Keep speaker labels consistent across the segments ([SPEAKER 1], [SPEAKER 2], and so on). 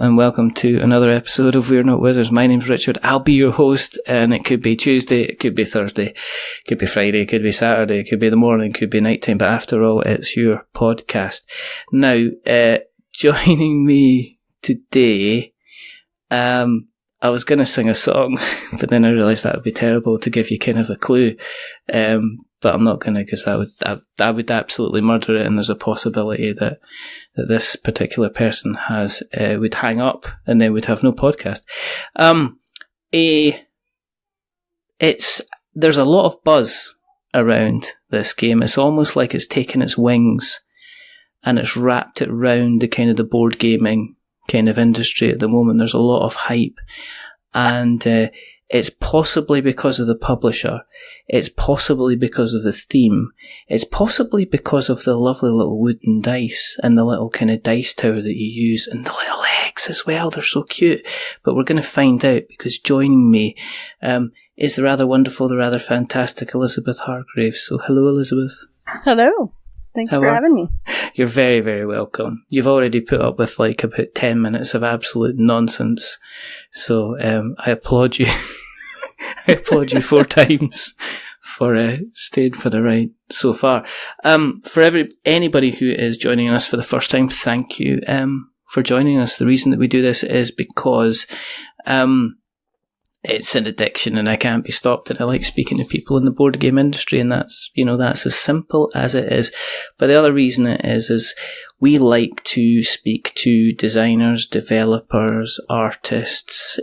[SPEAKER 1] and welcome to another episode of We're Not Wizards. My name's Richard. I'll be your host, and it could be Tuesday, it could be Thursday, it could be Friday, it could be Saturday, it could be the morning, it could be nighttime, but after all, it's your podcast. Now, joining me today, I was going to sing a song, but then I realised that would be terrible to give you kind of a clue. But I'm not going to, because that would absolutely murder it, and there's a possibility that this particular person would hang up and then would have no podcast. There's a lot of buzz around this game. It's almost like it's taken its wings and it's wrapped it round the kind of the board gaming kind of industry at the moment. There's a lot of hype, and it's possibly because of the publisher. It's possibly because of the theme. It's possibly because of the lovely little wooden dice and the little kind of dice tower that you use, and the little eggs as well. They're so cute. But we're going to find out, because joining me is the rather wonderful, the rather fantastic Elizabeth Hargrave. So hello, Elizabeth.
[SPEAKER 2] Hello. Thanks for having me.
[SPEAKER 1] You're very, very welcome. You've already put up with like about 10 minutes of absolute nonsense. So I applaud you. I applaud you 4 times for staying for the ride so far. For anybody who is joining us for the first time, thank you for joining us. The reason that we do this is because it's an addiction and I can't be stopped, and I like speaking to people in the board game industry, and that's as simple as it is. But the other reason it is we like to speak to designers, developers, artists,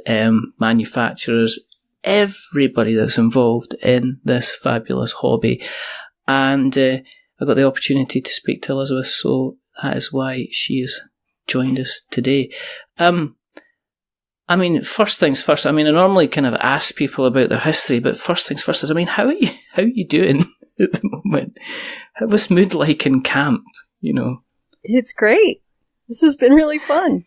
[SPEAKER 1] manufacturers, everybody that's involved in this fabulous hobby. And I got the opportunity to speak to Elizabeth, so that is why she has joined us today. First things first, I normally kind of ask people about their history, but first things first is, how are you doing at the moment? What's mood like in camp,
[SPEAKER 2] It's great. This has been really fun.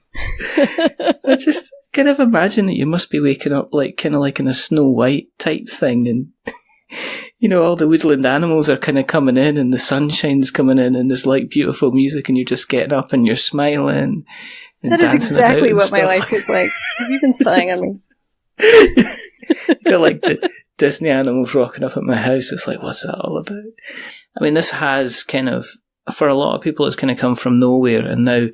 [SPEAKER 1] I just kind of imagine that you must be waking up kind of like in a Snow White type thing, and all the woodland animals are kind of coming in, and the sunshine's coming in, and there's like beautiful music, and you're just getting up and you're smiling.
[SPEAKER 2] That is exactly what my life is like. Have you been spying on me?
[SPEAKER 1] Got like the Disney animals rocking up at my house. It's like, what's that all about? This has kind of, for a lot of people, it's kind of come from nowhere, and now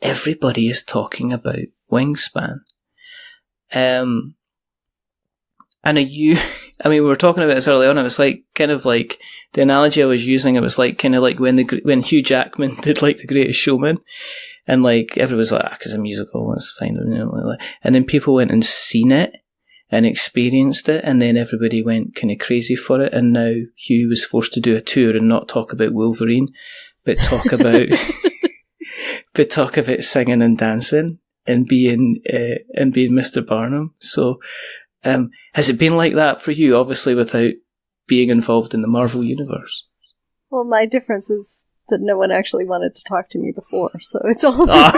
[SPEAKER 1] everybody is talking about Wingspan. And we were talking about this early on. It was like kind of like the analogy I was using. It was like kind of like when Hugh Jackman did like The Greatest Showman, and like everybody was like, "It's a musical, it's fine," and then people went and seen it and experienced it, and then everybody went kind of crazy for it. And now Hugh was forced to do a tour and not talk about Wolverine, but talk about singing and dancing and being Mr. Barnum. So, has it been like that for you? Obviously, without being involved in the Marvel universe.
[SPEAKER 2] Well, my difference is that no one actually wanted to talk to me before, so it's all new.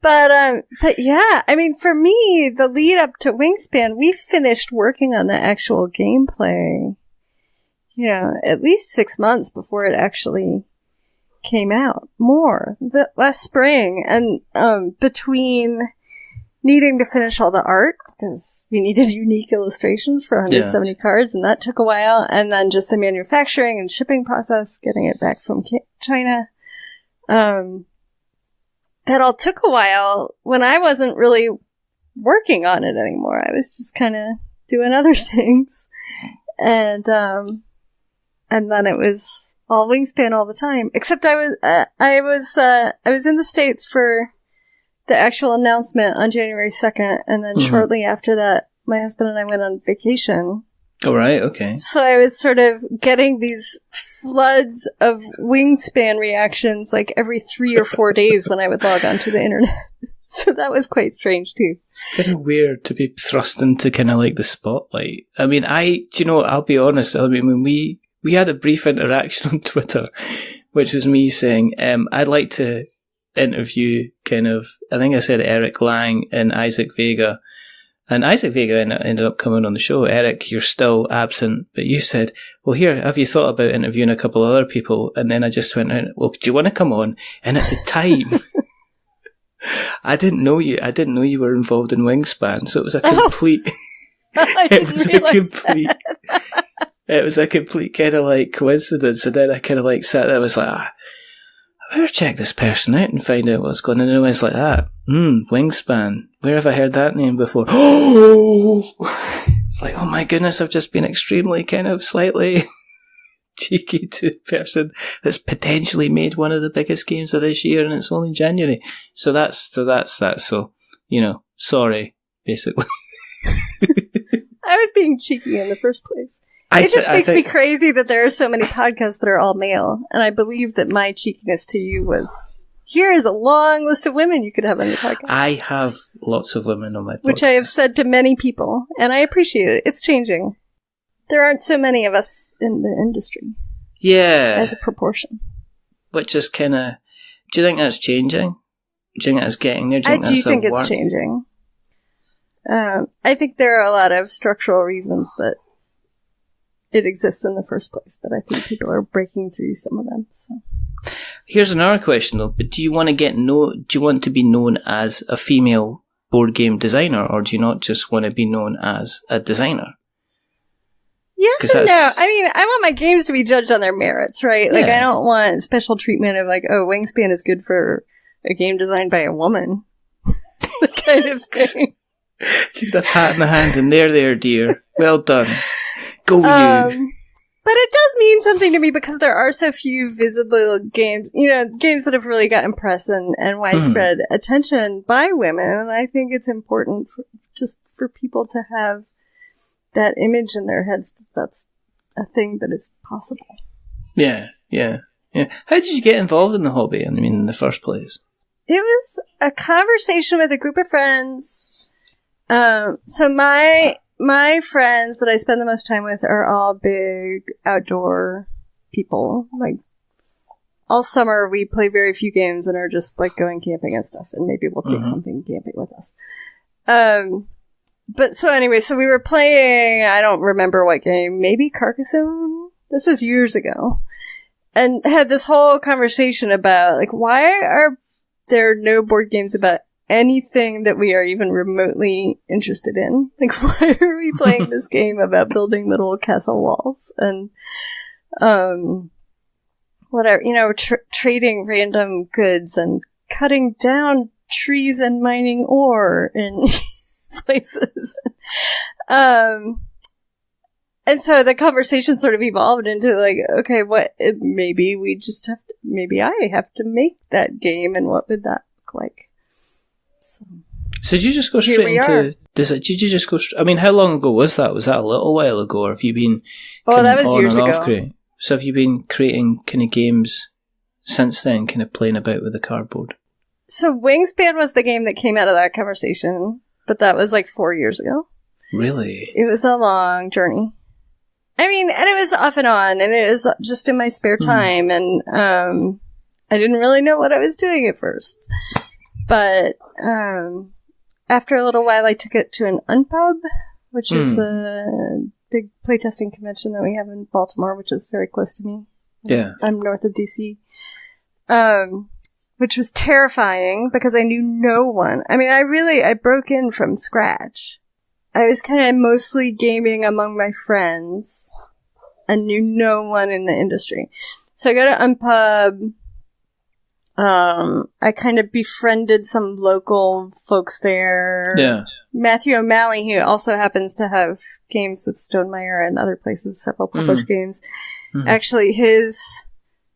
[SPEAKER 2] But yeah, for me, the lead up to Wingspan, we finished working on the actual gameplay, at least 6 months before it actually came out. Last spring, and between needing to finish all the art, because we needed unique illustrations for 170 cards, and that took a while, and then just the manufacturing and shipping process, getting it back from China. That all took a while when I wasn't really working on it anymore. I was just kind of doing other things. And then it was all Wingspan all the time. Except I was in the States for the actual announcement on January 2nd, and then shortly after that, my husband and I went on vacation.
[SPEAKER 1] Oh, right, okay.
[SPEAKER 2] So I was sort of getting these floods of Wingspan reactions like every 3 or 4 days when I would log onto the internet. So that was quite strange too.
[SPEAKER 1] It's kind of weird to be thrust into kind of like the spotlight. I'll be honest, when we had a brief interaction on Twitter, which was me saying, I'd like to interview I think I said Eric Lang and Isaac Vega. And Isaac Vega ended up coming on the show. Eric, you're still absent. But you said, well, here, have you thought about interviewing a couple of other people? And then I just went, well, do you want to come on? And at the time, I didn't know you. I didn't know you were involved in Wingspan, so it was a complete. It was a complete kind of like coincidence, and then I kind of like sat there. I was like, I better check this person out and find out what's going on. And I was like that. Wingspan. Where have I heard that name before? Oh, it's like, oh my goodness, I've just been extremely kind of slightly cheeky to the person that's potentially made one of the biggest games of this year, and it's only January. So that's that. So, sorry, basically.
[SPEAKER 2] I was being cheeky in the first place. It just makes me crazy that there are so many podcasts that are all male, and I believe that my cheekiness to you was, here is a long list of women you could have on your podcast.
[SPEAKER 1] I have lots of women on my podcast.
[SPEAKER 2] Which I have said to many people, and I appreciate it. It's changing. There aren't so many of us in the industry.
[SPEAKER 1] Yeah.
[SPEAKER 2] As a proportion.
[SPEAKER 1] Which is kind of... Do you think that's changing? Do you think that's getting there?
[SPEAKER 2] I do think it's changing. I think there are a lot of structural reasons that it exists in the first place, but I think people are breaking through some of them. So.
[SPEAKER 1] Here's another question though, but do you want to be known as a female board game designer, or do you not just want to be known as a designer?
[SPEAKER 2] Yes and no. I mean, I want my games to be judged on their merits, right? Like, I don't want special treatment of like, oh, Wingspan is good for a game designed by a woman. That kind of thing.
[SPEAKER 1] Give the pat in the hand, and there, dear. Well done. Go you.
[SPEAKER 2] But it does mean something to me because there are so few visible games, games that have really gotten press and widespread attention by women. And I think it's important for people to have that image in their heads that that's a thing that is possible. Yeah.
[SPEAKER 1] How did you get involved in the hobby, in the first place?
[SPEAKER 2] It was a conversation with a group of friends. So my friends that I spend the most time with are all big outdoor people. Like, all summer we play very few games and are just like going camping and stuff, and maybe we'll take something camping with us. But so anyway, so we were playing, I don't remember what game, maybe Carcassonne? This was years ago. And had this whole conversation about, like, why are there no board games about anything that we are even remotely interested in? Like, why are we playing this game about building little castle walls and, whatever, trading random goods and cutting down trees and mining ore in places. And so the conversation sort of evolved into like, okay, maybe I have to make that game, and what would that look like?
[SPEAKER 1] So did you just go straight into this? Did you just go? How long ago was that? Was that a little while ago, or have you been?
[SPEAKER 2] Oh, that was years ago.
[SPEAKER 1] So have you been creating kind of games since then, kind of playing about with the cardboard?
[SPEAKER 2] So Wingspan was the game that came out of that conversation, but that was like 4 years ago.
[SPEAKER 1] Really?
[SPEAKER 2] It was a long journey. And it was off and on, and it was just in my spare time, and I didn't really know what I was doing at first. But after a little while, I took it to an Unpub, which is a big playtesting convention that we have in Baltimore, which is very close to me.
[SPEAKER 1] Yeah.
[SPEAKER 2] I'm north of DC. Which was terrifying because I knew no one. I broke in from scratch. I was kind of mostly gaming among my friends and knew no one in the industry. So I go to Unpub. I kind of befriended some local folks there.
[SPEAKER 1] Yeah.
[SPEAKER 2] Matthew O'Malley, who also happens to have games with Stonemaier and other places, several published games. Actually, his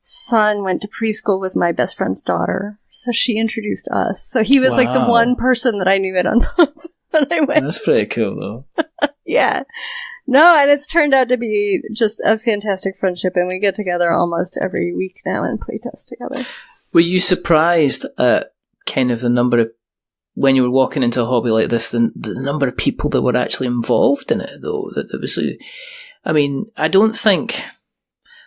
[SPEAKER 2] son went to preschool with my best friend's daughter, so she introduced us. So he was like the one person that I knew at Unpub when I went.
[SPEAKER 1] That's pretty cool, though.
[SPEAKER 2] Yeah. No, and it's turned out to be just a fantastic friendship, and we get together almost every week now and play test together.
[SPEAKER 1] Were you surprised at kind of the number of, when you were walking into a hobby like this, the number of people that were actually involved in it, though? That was,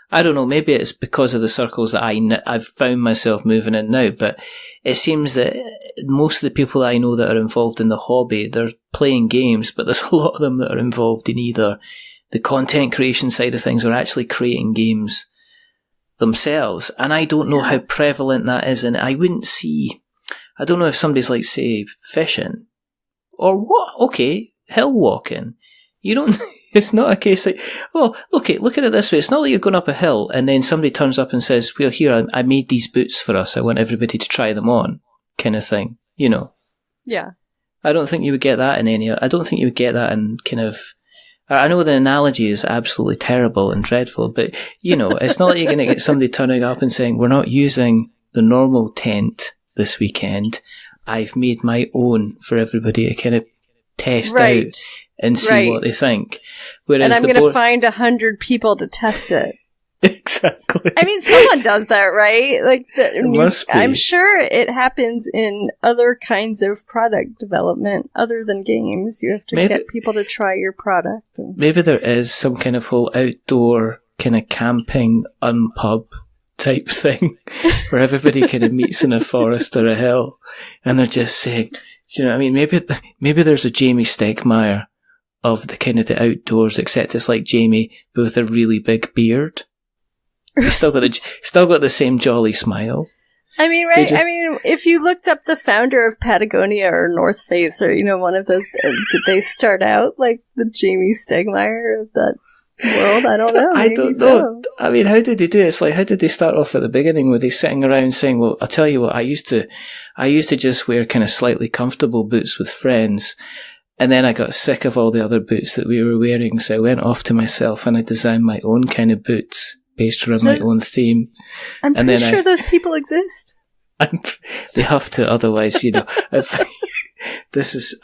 [SPEAKER 1] I don't know, maybe it's because of the circles that I've found myself moving in now, but it seems that most of the people I know that are involved in the hobby, they're playing games, but there's a lot of them that are involved in either the content creation side of things or actually creating games themselves. And I don't know how prevalent that is, and I wouldn't see I don't know if somebody's like, say, fishing or what. Okay, hill walking. You don't. It's not a case like, oh, look at it this way. It's not like you're going up a hill and then somebody turns up and says, well, here, I made these boots for us. I want everybody to try them on, kind of thing. You know.
[SPEAKER 2] Yeah.
[SPEAKER 1] I don't think you would get that in I don't think you would get that in kind of. I know the analogy is absolutely terrible and dreadful, but, you know, it's not like you're going to get somebody turning up and saying, we're not using the normal tent this weekend. I've made my own for everybody to kind of test out and see what they think. Whereas
[SPEAKER 2] and I'm going to find 100 people to test it.
[SPEAKER 1] Exactly.
[SPEAKER 2] I mean, someone does that, right? Like,
[SPEAKER 1] must be.
[SPEAKER 2] I'm sure it happens in other kinds of product development other than games. You have to get people to try your product.
[SPEAKER 1] Maybe there is some kind of whole outdoor kind of camping unpub type thing where everybody kind of meets in a forest or a hill and they're just saying, do you know what I mean? Maybe there's a Jamie Stegmaier of the kind of the outdoors, except it's like Jamie but with a really big beard. He's still got the same jolly smile.
[SPEAKER 2] I mean, right? I mean, if you looked up the founder of Patagonia or North Face or, you know, one of those, did they start out like the Jamie Stegmaier of that world? I don't know.
[SPEAKER 1] I don't know. I mean, how did they do it? It's like, how did they start off at the beginning? Were they sitting around saying, well, I'll tell you what, I used to just wear kind of slightly comfortable boots with friends. And then I got sick of all the other boots that we were wearing. So I went off to myself and I designed my own kind of boots based around my own theme.
[SPEAKER 2] I'm pretty sure those people exist.
[SPEAKER 1] They have to, otherwise, you know.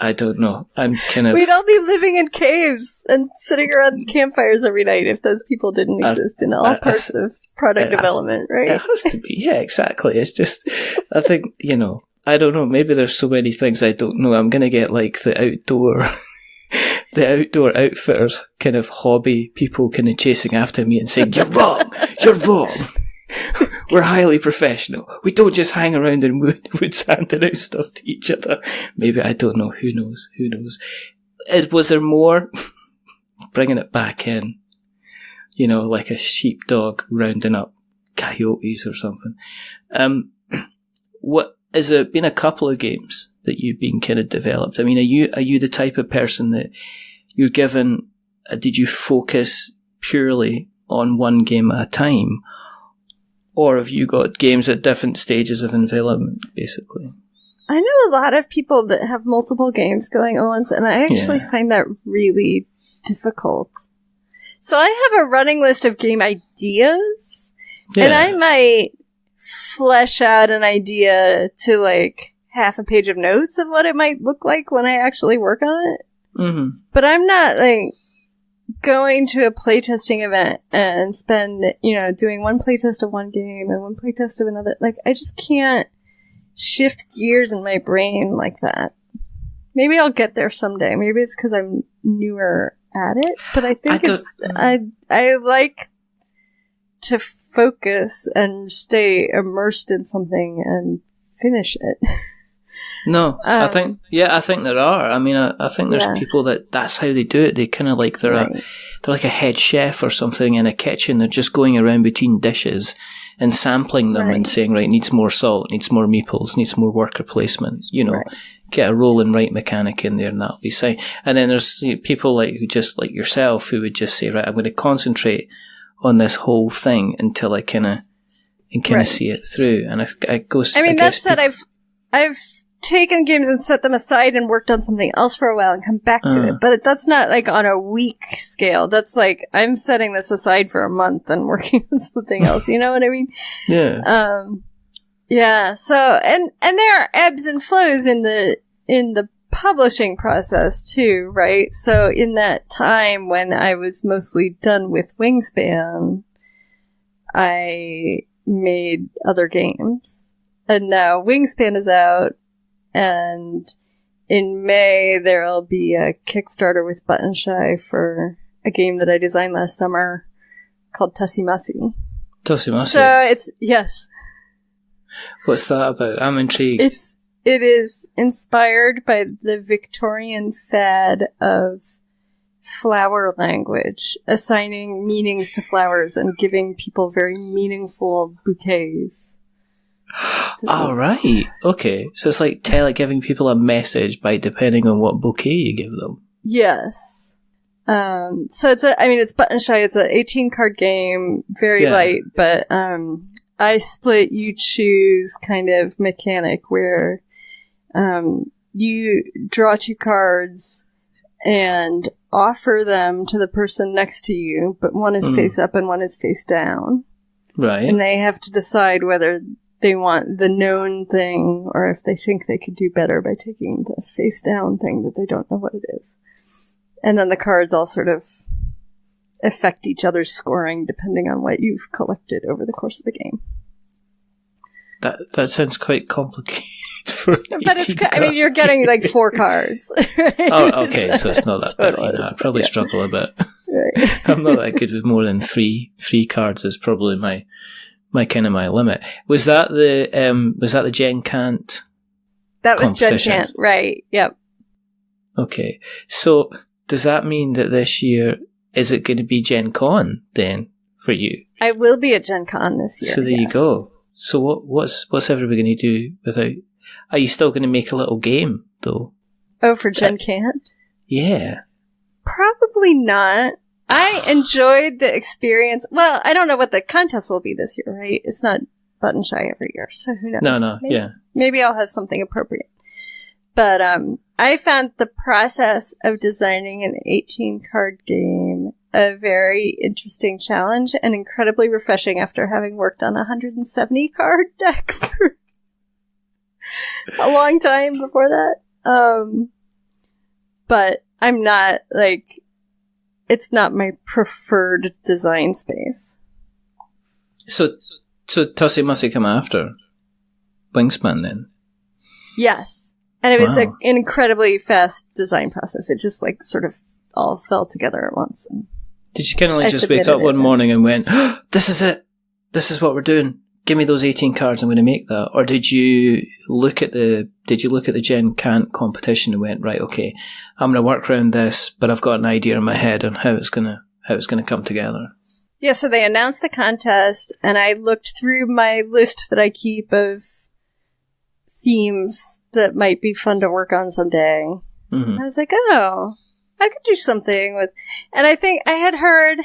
[SPEAKER 1] I don't know. I'm kind of...
[SPEAKER 2] We'd all be living in caves and sitting around campfires every night if those people didn't exist in all parts of product development, right?
[SPEAKER 1] It has to be. Yeah, exactly. It's just, I think, you know, I don't know. Maybe there's so many things I don't know. I'm going to get like the outdoor outfitters kind of hobby people kind of chasing after me and saying, you're wrong. We're highly professional. We don't just hang around and wood sanding out stuff to each other. Maybe, I don't know. Who knows? Was there more? Bringing it back in, you know, like a sheepdog rounding up coyotes or something. What has there been a couple of games that you've been kind of developed? I mean, are you the type of person that you're given? Did you focus purely on one game at a time, or have you got games at different stages of development, basically?
[SPEAKER 2] I know a lot of people that have multiple games going on, and I actually find that really difficult. So I have a running list of game ideas, and I might flesh out an idea to like half a page of notes of what it might look like when I actually work on it. Mm-hmm. But I'm not like going to a playtesting event and spend, you know, doing one playtest of one game and one playtest of another. Like, I just can't shift gears in my brain like that. Maybe I'll get there someday. Maybe it's because I'm newer at it, but I think I like to focus and stay immersed in something and finish it.
[SPEAKER 1] No, I think there are. I mean, I think there's people that's how they do it. They kind of like they're like a head chef or something in a kitchen. They're just going around between dishes and sampling them and saying, right, needs more salt, needs more meeples, needs more worker placement. You know, get a roll and write mechanic in there, and that'll be fine. And then there's people like who just like yourself who would just say, right, I'm going to concentrate on this whole thing until I kind of see it through. And
[SPEAKER 2] that said, I've taken games and set them aside and worked on something else for a while and come back to it. But that's not like on a week scale. That's like, I'm setting this aside for a month and working on something else. You know what I mean?
[SPEAKER 1] Yeah.
[SPEAKER 2] Yeah. So, and there are ebbs and flows in the publishing process too, right? So in that time when I was mostly done with Wingspan, I made other games. And now Wingspan is out. And in May, there'll be a Kickstarter with Button Shy for a game that I designed last summer called Tassimasi.
[SPEAKER 1] Tassimasi?
[SPEAKER 2] So yes.
[SPEAKER 1] What's that about? I'm intrigued.
[SPEAKER 2] It is inspired by the Victorian fad of flower language, assigning meanings to flowers and giving people very meaningful bouquets.
[SPEAKER 1] Oh, right. Okay. So it's like giving people a message by depending on what bouquet you give them.
[SPEAKER 2] Yes. So it's button shy. It's an 18 card game, very light, but I split you choose kind of mechanic where you draw 2 cards and offer them to the person next to you, but one is face up and one is face down.
[SPEAKER 1] Right.
[SPEAKER 2] And they have to decide whether they want the known thing or if they think they could do better by taking the face down thing that they don't know what it is. And then the cards all sort of affect each other's scoring depending on what you've collected over the course of the game.
[SPEAKER 1] That sounds quite complicated for
[SPEAKER 2] But you're getting like 4 cards. Right?
[SPEAKER 1] Oh, okay, so it's not that bad.
[SPEAKER 2] Totally.
[SPEAKER 1] I probably struggle a bit.
[SPEAKER 2] Right.
[SPEAKER 1] I'm not that good with more than three cards is probably my limit. Was that the Gen Cant?
[SPEAKER 2] That was Gen Cant, right? Yep.
[SPEAKER 1] Okay, so does that mean that this year is it going to be Gen Con then for you?
[SPEAKER 2] I will be at Gen Con this year.
[SPEAKER 1] So there you go. So what's everybody going to do without? Are you still going to make a little game though?
[SPEAKER 2] Oh, for Gen Cant?
[SPEAKER 1] Yeah.
[SPEAKER 2] Probably not. I enjoyed the experience. Well, I don't know what the contest will be this year, right? It's not button shy every year, so who knows?
[SPEAKER 1] No,
[SPEAKER 2] Maybe I'll have something appropriate. But I found the process of designing an 18-card game a very interesting challenge and incredibly refreshing after having worked on a 170-card deck for a long time before that. But I'm not, it's not my preferred design space.
[SPEAKER 1] So Tussie must have come after Wingspan then?
[SPEAKER 2] Yes. And it was an incredibly fast design process. It just sort of all fell together at once. And
[SPEAKER 1] did you kind of just wake up one morning and went, oh, this is it. This is what we're doing. Give me those 18 cards. I'm going to make that. Or did you look at the Gen Cant competition and went, right, okay, I'm going to work around this, but I've got an idea in my head on how it's going to come together.
[SPEAKER 2] Yeah. So they announced the contest and I looked through my list that I keep of themes that might be fun to work on someday. Mm-hmm. I was like, oh, I could do something with, and I think I had heard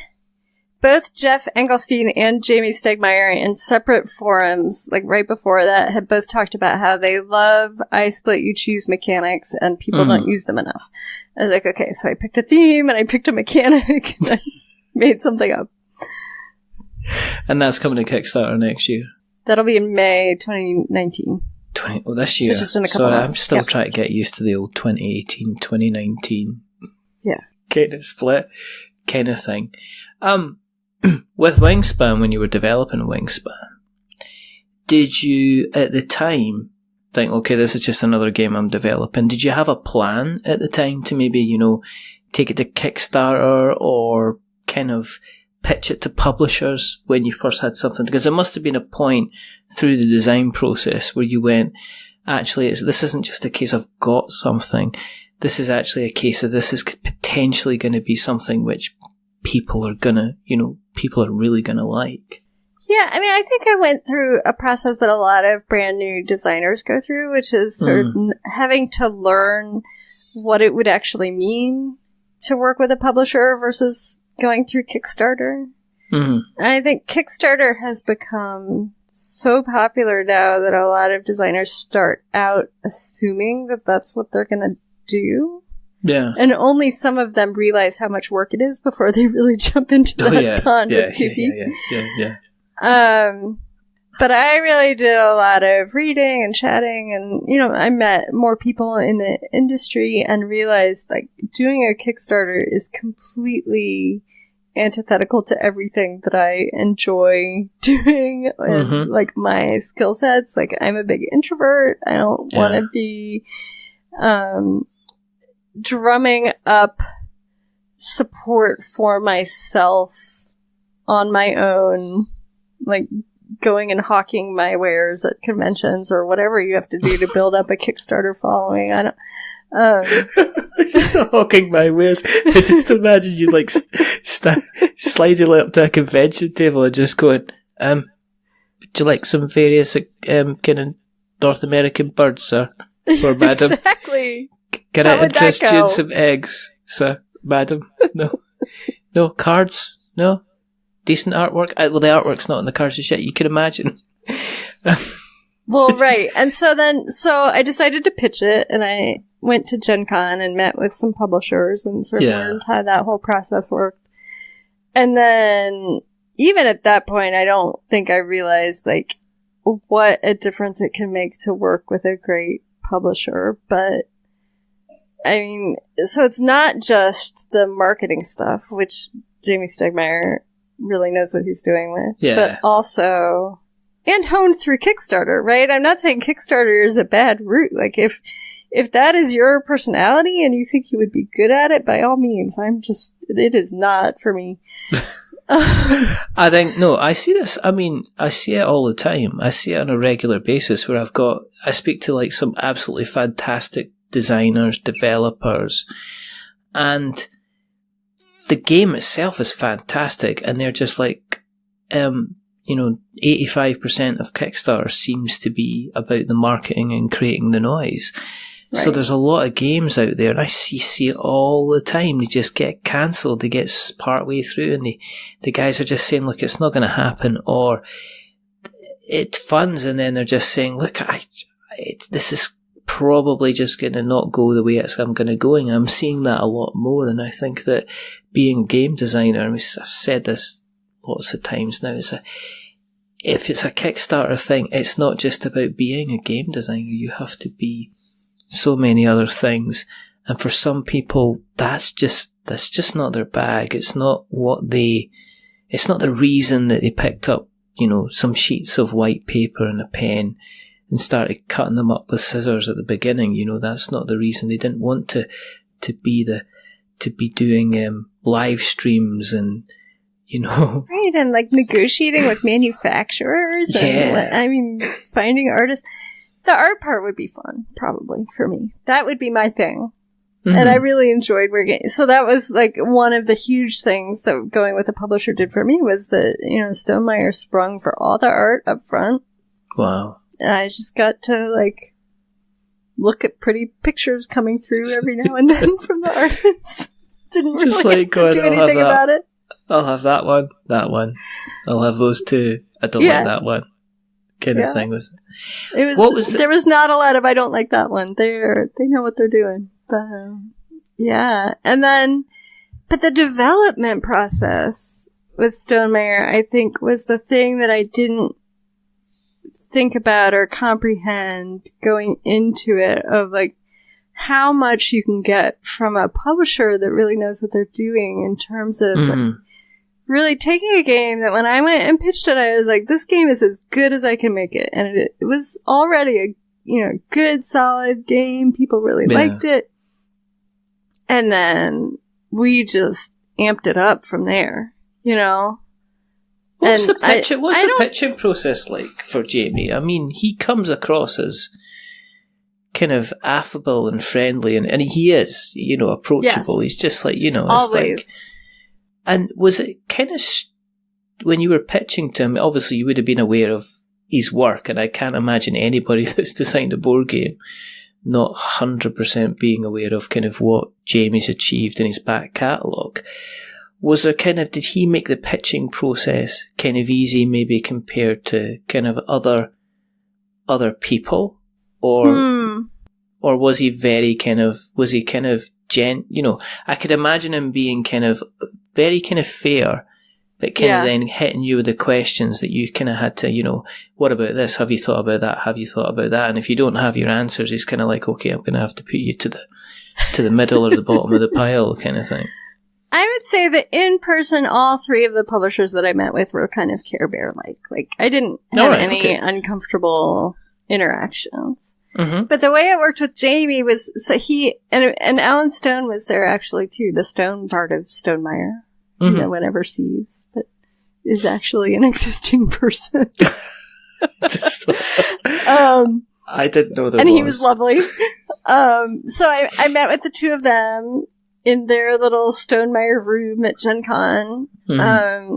[SPEAKER 2] both Jeff Engelstein and Jamie Stonemaier in separate forums, right before that, had both talked about how they love I split you choose mechanics and people don't use them enough. I was like, okay, so I picked a theme and I picked a mechanic and I made something up.
[SPEAKER 1] And that's coming to Kickstarter next year.
[SPEAKER 2] That'll be in May 2019.
[SPEAKER 1] This year.
[SPEAKER 2] So just in a couple months.
[SPEAKER 1] I'm still trying to get used to the old 2018, 2019 kind of split kind of thing. With Wingspan, when you were developing Wingspan, did you at the time think, okay, this is just another game I'm developing? Did you have a plan at the time to maybe, take it to Kickstarter or kind of pitch it to publishers when you first had something? Because there must have been a point through the design process where you went, actually, this isn't just a case of got something. This is actually a case of this is potentially going to be something which people are really going to like.
[SPEAKER 2] Yeah, I think I went through a process that a lot of brand new designers go through, which is sort of having to learn what it would actually mean to work with a publisher versus going through Kickstarter. Mm-hmm. And I think Kickstarter has become so popular now that a lot of designers start out assuming that that's what they're going to do. Yeah. And only some of them realize how much work it is before they really jump into that pond with 2 feet.
[SPEAKER 1] Yeah.
[SPEAKER 2] But I really did a lot of reading and chatting and, I met more people in the industry and realized doing a Kickstarter is completely antithetical to everything that I enjoy doing and my skill sets. I'm a big introvert. I don't want to be drumming up support for myself on my own, going and hawking my wares at conventions or whatever you have to do to build up a Kickstarter following. I don't.
[SPEAKER 1] Just hawking my wares. I just imagine you sliding up to a convention table and just going, you like some various kind of North American birds, sir? For madam.
[SPEAKER 2] Exactly.
[SPEAKER 1] Can I interest you in some eggs, sir, madam? No. No, cards? No? Decent artwork? Well, the artwork's not in the cards as yet, you can imagine.
[SPEAKER 2] Well, right. And so I decided to pitch it, and I went to Gen Con and met with some publishers and sort of learned how that whole process worked. And then, even at that point, I don't think I realized, like, what a difference it can make to work with a great publisher. But, I mean, so it's not just the marketing stuff, which Jamie Stonemaier really knows what he's doing with, but also, and honed through Kickstarter, right? I'm not saying Kickstarter is a bad route. Like, if that is your personality and you think you would be good at it, by all means. It is not for me.
[SPEAKER 1] I think, no, I see this. I mean, I see it all the time. I see it on a regular basis where I speak to like some absolutely fantastic designers, developers, and the game itself is fantastic, and they're just like, 85% of Kickstarter seems to be about the marketing and creating the noise. Right. So there's a lot of games out there, and I see it all the time. They just get cancelled. They get part way through, and the guys are just saying, look, it's not going to happen, or it funds, and then they're just saying, look, this is probably just going to not go the way I'm going to go, and I'm seeing that a lot more. And I think that being a game designer, and I've said this lots of times now, if it's a Kickstarter thing, it's not just about being a game designer. You have to be so many other things, and for some people, that's just not their bag. It's not it's not the reason that they picked up, some sheets of white paper and a pen and started cutting them up with scissors at the beginning. That's not the reason. They didn't want to be doing live streams and
[SPEAKER 2] right, and like negotiating with manufacturers and finding artists. The art part would be fun, probably, for me. That would be my thing. Mm-hmm. And I really enjoyed working. So that was like one of the huge things that going with a publisher did for me was that, Stonemaier sprung for all the art up front.
[SPEAKER 1] Wow.
[SPEAKER 2] And I just got to like look at pretty pictures coming through every now and then from the artists. Didn't just really have to do anything about it.
[SPEAKER 1] I'll have that one. I'll have those two. I don't like that one. Kind of thing was.
[SPEAKER 2] There was not a lot of I don't like that one. They know what they're doing. But and then, but the development process with Stonemaier, I think, was the thing that I didn't think about or comprehend going into it, of like how much you can get from a publisher that really knows what they're doing in terms of like, really taking a game that when I went and pitched it, I was like, this game is as good as I can make it. And it was already a, good, solid game. People really liked it. And then we just amped it up from there,
[SPEAKER 1] What's the pitching process like for Jamie? I mean, he comes across as kind of affable and friendly, and he is, approachable. Yes. He's just like,
[SPEAKER 2] always.
[SPEAKER 1] It's like, and was it kind of, when you were pitching to him, obviously you would have been aware of his work, and I can't imagine anybody that's designed a board game not 100% being aware of kind of what Jamie's achieved in his back catalogue. Was there did he make the pitching process kind of easy, maybe compared to kind of other people? Or was he very I could imagine him being very fair, but then hitting you with the questions that you kind of had to, what about this? Have you thought about that? Have you thought about that? And if you don't have your answers, he's kind of like, okay, I'm going to have to put you to the middle or the bottom of the pile kind of thing.
[SPEAKER 2] I would say that in person, all three of the publishers that I met with were kind of Care Bear-like. Like, I didn't have any uncomfortable interactions. Mm-hmm. But the way it worked with Jamie was, so he, and Alan Stone was there actually too, the Stone part of Stonemaier. Mm-hmm. No one ever sees, but is actually an existing person.
[SPEAKER 1] I didn't know that.
[SPEAKER 2] And he was lovely. So I met with the two of them in their little Stonemaier room at Gen Con. Mm-hmm.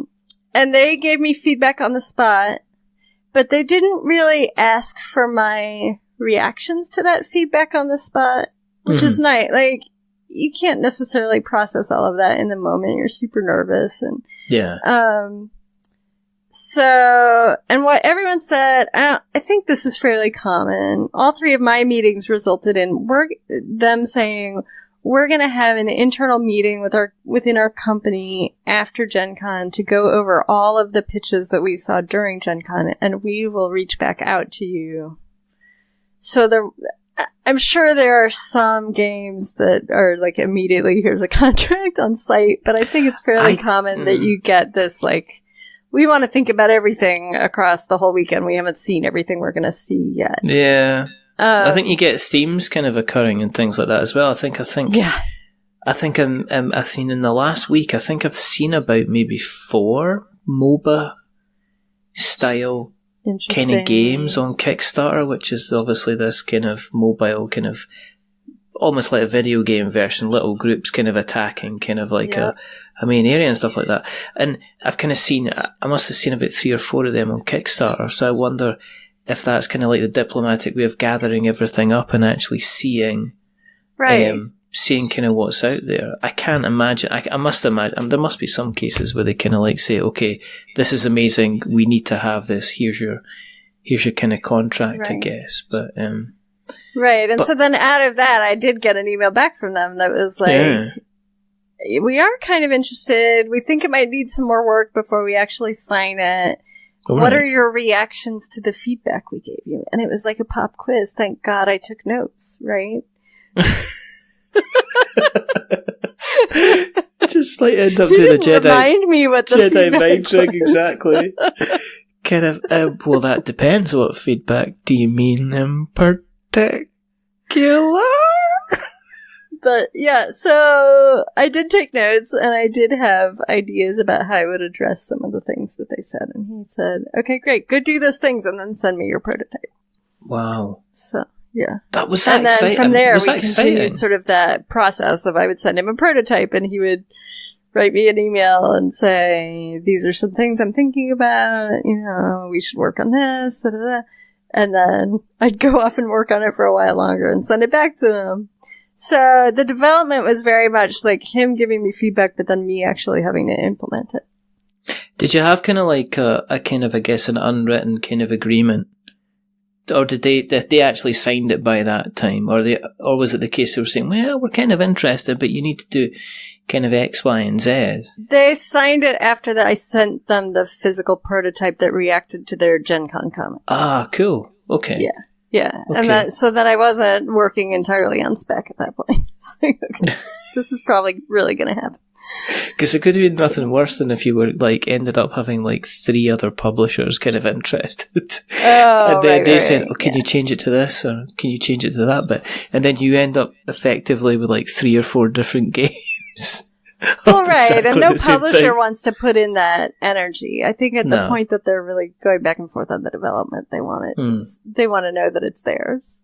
[SPEAKER 2] And they gave me feedback on the spot. But they didn't really ask for my reactions to that feedback on the spot, which is nice. Like, you can't necessarily process all of that in the moment. You're super nervous. And so, and what everyone said, I think this is fairly common. All 3 of my meetings resulted in them saying, we're going to have an internal meeting within our company after Gen Con to go over all of the pitches that we saw during Gen Con, and we will reach back out to you. So I'm sure there are some games that are like immediately, here's a contract on site, but I think it's fairly common that you get this like, we want to think about everything across the whole weekend. We haven't seen everything we're going to see yet.
[SPEAKER 1] Yeah. I think you get themes kind of occurring and things like that as well. I think I've seen in the last week, I think I've seen about maybe 4 MOBA style kind of games on Kickstarter, which is obviously this kind of mobile kind of almost like a video game version, little groups kind of attacking kind of like a main area and stuff like that. And I've kind of I must have seen about 3 or 4 of them on Kickstarter, so I wonder if that's kind of like the diplomatic way of gathering everything up and actually seeing seeing kind of what's out there. I can't imagine, I must imagine, there must be some cases where they kind of like say, okay, this is amazing, we need to have this, here's your kind of contract, I guess. But
[SPEAKER 2] so then out of that, I did get an email back from them that was like, we are kind of interested, we think it might need some more work before we actually sign it. What are your reactions to the feedback we gave you? And it was like a pop quiz. Thank God I took notes, right?
[SPEAKER 1] Just like end up doing a Jedi.
[SPEAKER 2] Remind me what the
[SPEAKER 1] Jedi mind trick,
[SPEAKER 2] was.
[SPEAKER 1] exactly. Kind of. Well, that depends. What feedback do you mean in particular?
[SPEAKER 2] But yeah, so I did take notes and I did have ideas about how I would address some of the things that they said. And he said, okay, great, go do those things and then send me your prototype.
[SPEAKER 1] Wow.
[SPEAKER 2] So, yeah.
[SPEAKER 1] That was
[SPEAKER 2] and then
[SPEAKER 1] exciting.
[SPEAKER 2] from there, we continued sort of that process of I would send him a prototype and he would write me an email and say, these are some things I'm thinking about, we should work on this, da, da, da. And then I'd go off and work on it for a while longer and send it back to him. So the development was very much like him giving me feedback, but then me actually having to implement it.
[SPEAKER 1] Did you have kind of like a kind of, I guess, an unwritten kind of agreement? Or did they actually signed it by that time? Or was it the case they were saying, well, we're kind of interested, but you need to do kind of X, Y, and Z?
[SPEAKER 2] They signed it after that I sent them the physical prototype that reacted to their Gen Con comment.
[SPEAKER 1] Ah, cool. Okay.
[SPEAKER 2] Yeah. Yeah,
[SPEAKER 1] okay.
[SPEAKER 2] And so then I wasn't working entirely on spec at that point. Okay, this is probably really going to happen.
[SPEAKER 1] Because it could have been nothing worse than if you were like ended up having like 3 other publishers kind of interested.
[SPEAKER 2] Oh,
[SPEAKER 1] and then they said, "Oh, can you change it to this or can you change it to that bit?" And then you end up effectively with like 3 or 4 different games.
[SPEAKER 2] Well, right, and no publisher wants to put in that energy. I think at the point that they're really going back and forth on the development, they want it. They want to know that it's theirs.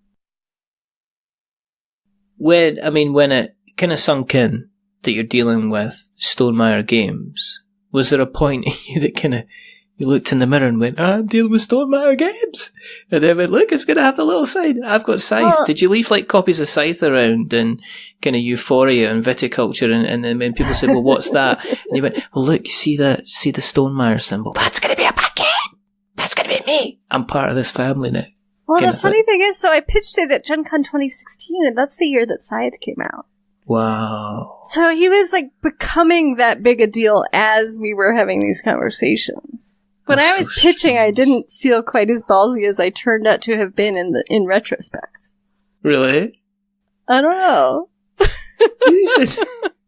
[SPEAKER 2] When
[SPEAKER 1] it kind of sunk in that you're dealing with Stonemaier Games, was there a point in you that kind of you looked in the mirror and went, I'm dealing with Stonemaier Games? And then went, look, it's going to have the little sign. I've got Scythe. Well, did you leave like copies of Scythe around and kind of Euphoria and Viticulture? And then when people said, well, what's that? And you went, well, look, you see the Stonemaier symbol? That's going to be a bad game. That's going to be me. I'm part of this family now.
[SPEAKER 2] Well, the funny thing is, so I pitched it at Gen Con 2016, and that's the year that Scythe came out.
[SPEAKER 1] Wow.
[SPEAKER 2] So he was like becoming that big a deal as we were having these conversations. When I was pitching, I didn't feel quite as ballsy as I turned out to have been in retrospect.
[SPEAKER 1] Really?
[SPEAKER 2] I don't know.
[SPEAKER 1] You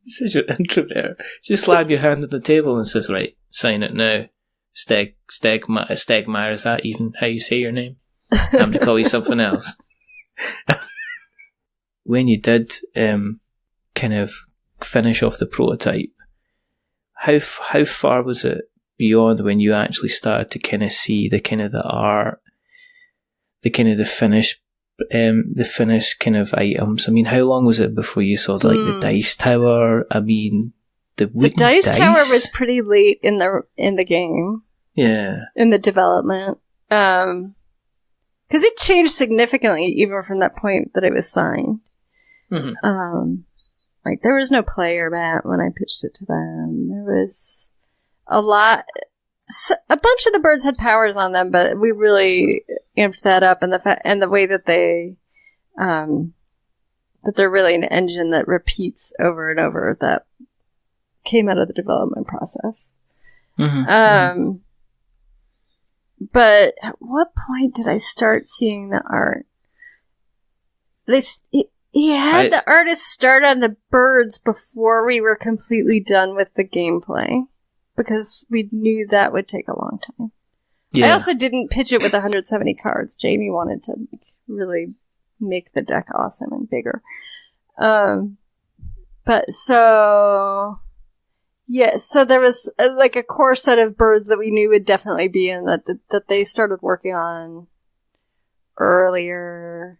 [SPEAKER 1] said you're an introvert. Just slam your hand on the table and says, right, sign it now. Stonemaier, is that even how you say your name? I'm going to call you something else. When you did kind of finish off the prototype, how far was it beyond when you actually started to kind of see the kind of the art, the kind of the finished kind of items? I mean, how long was it before you saw like the dice tower? I mean, the dice
[SPEAKER 2] tower was pretty late in the game.
[SPEAKER 1] Yeah.
[SPEAKER 2] In the development. Because it changed significantly even from that point that it was signed. Mm-hmm. Like, there was no player mat when I pitched it to them. There was a bunch of the birds had powers on them, but we really amped that up, and the way that they, that they're really an engine that repeats over and over, that came out of the development process. Mm-hmm. But at what point did I start seeing the art? He had the artist start on the birds before we were completely done with the gameplay, because we knew that would take a long time. Yeah. I also didn't pitch it with 170 cards. Jamie wanted to really make the deck awesome and bigger. But so... Yeah, so there was like a core set of birds that we knew would definitely be in that they started working on earlier.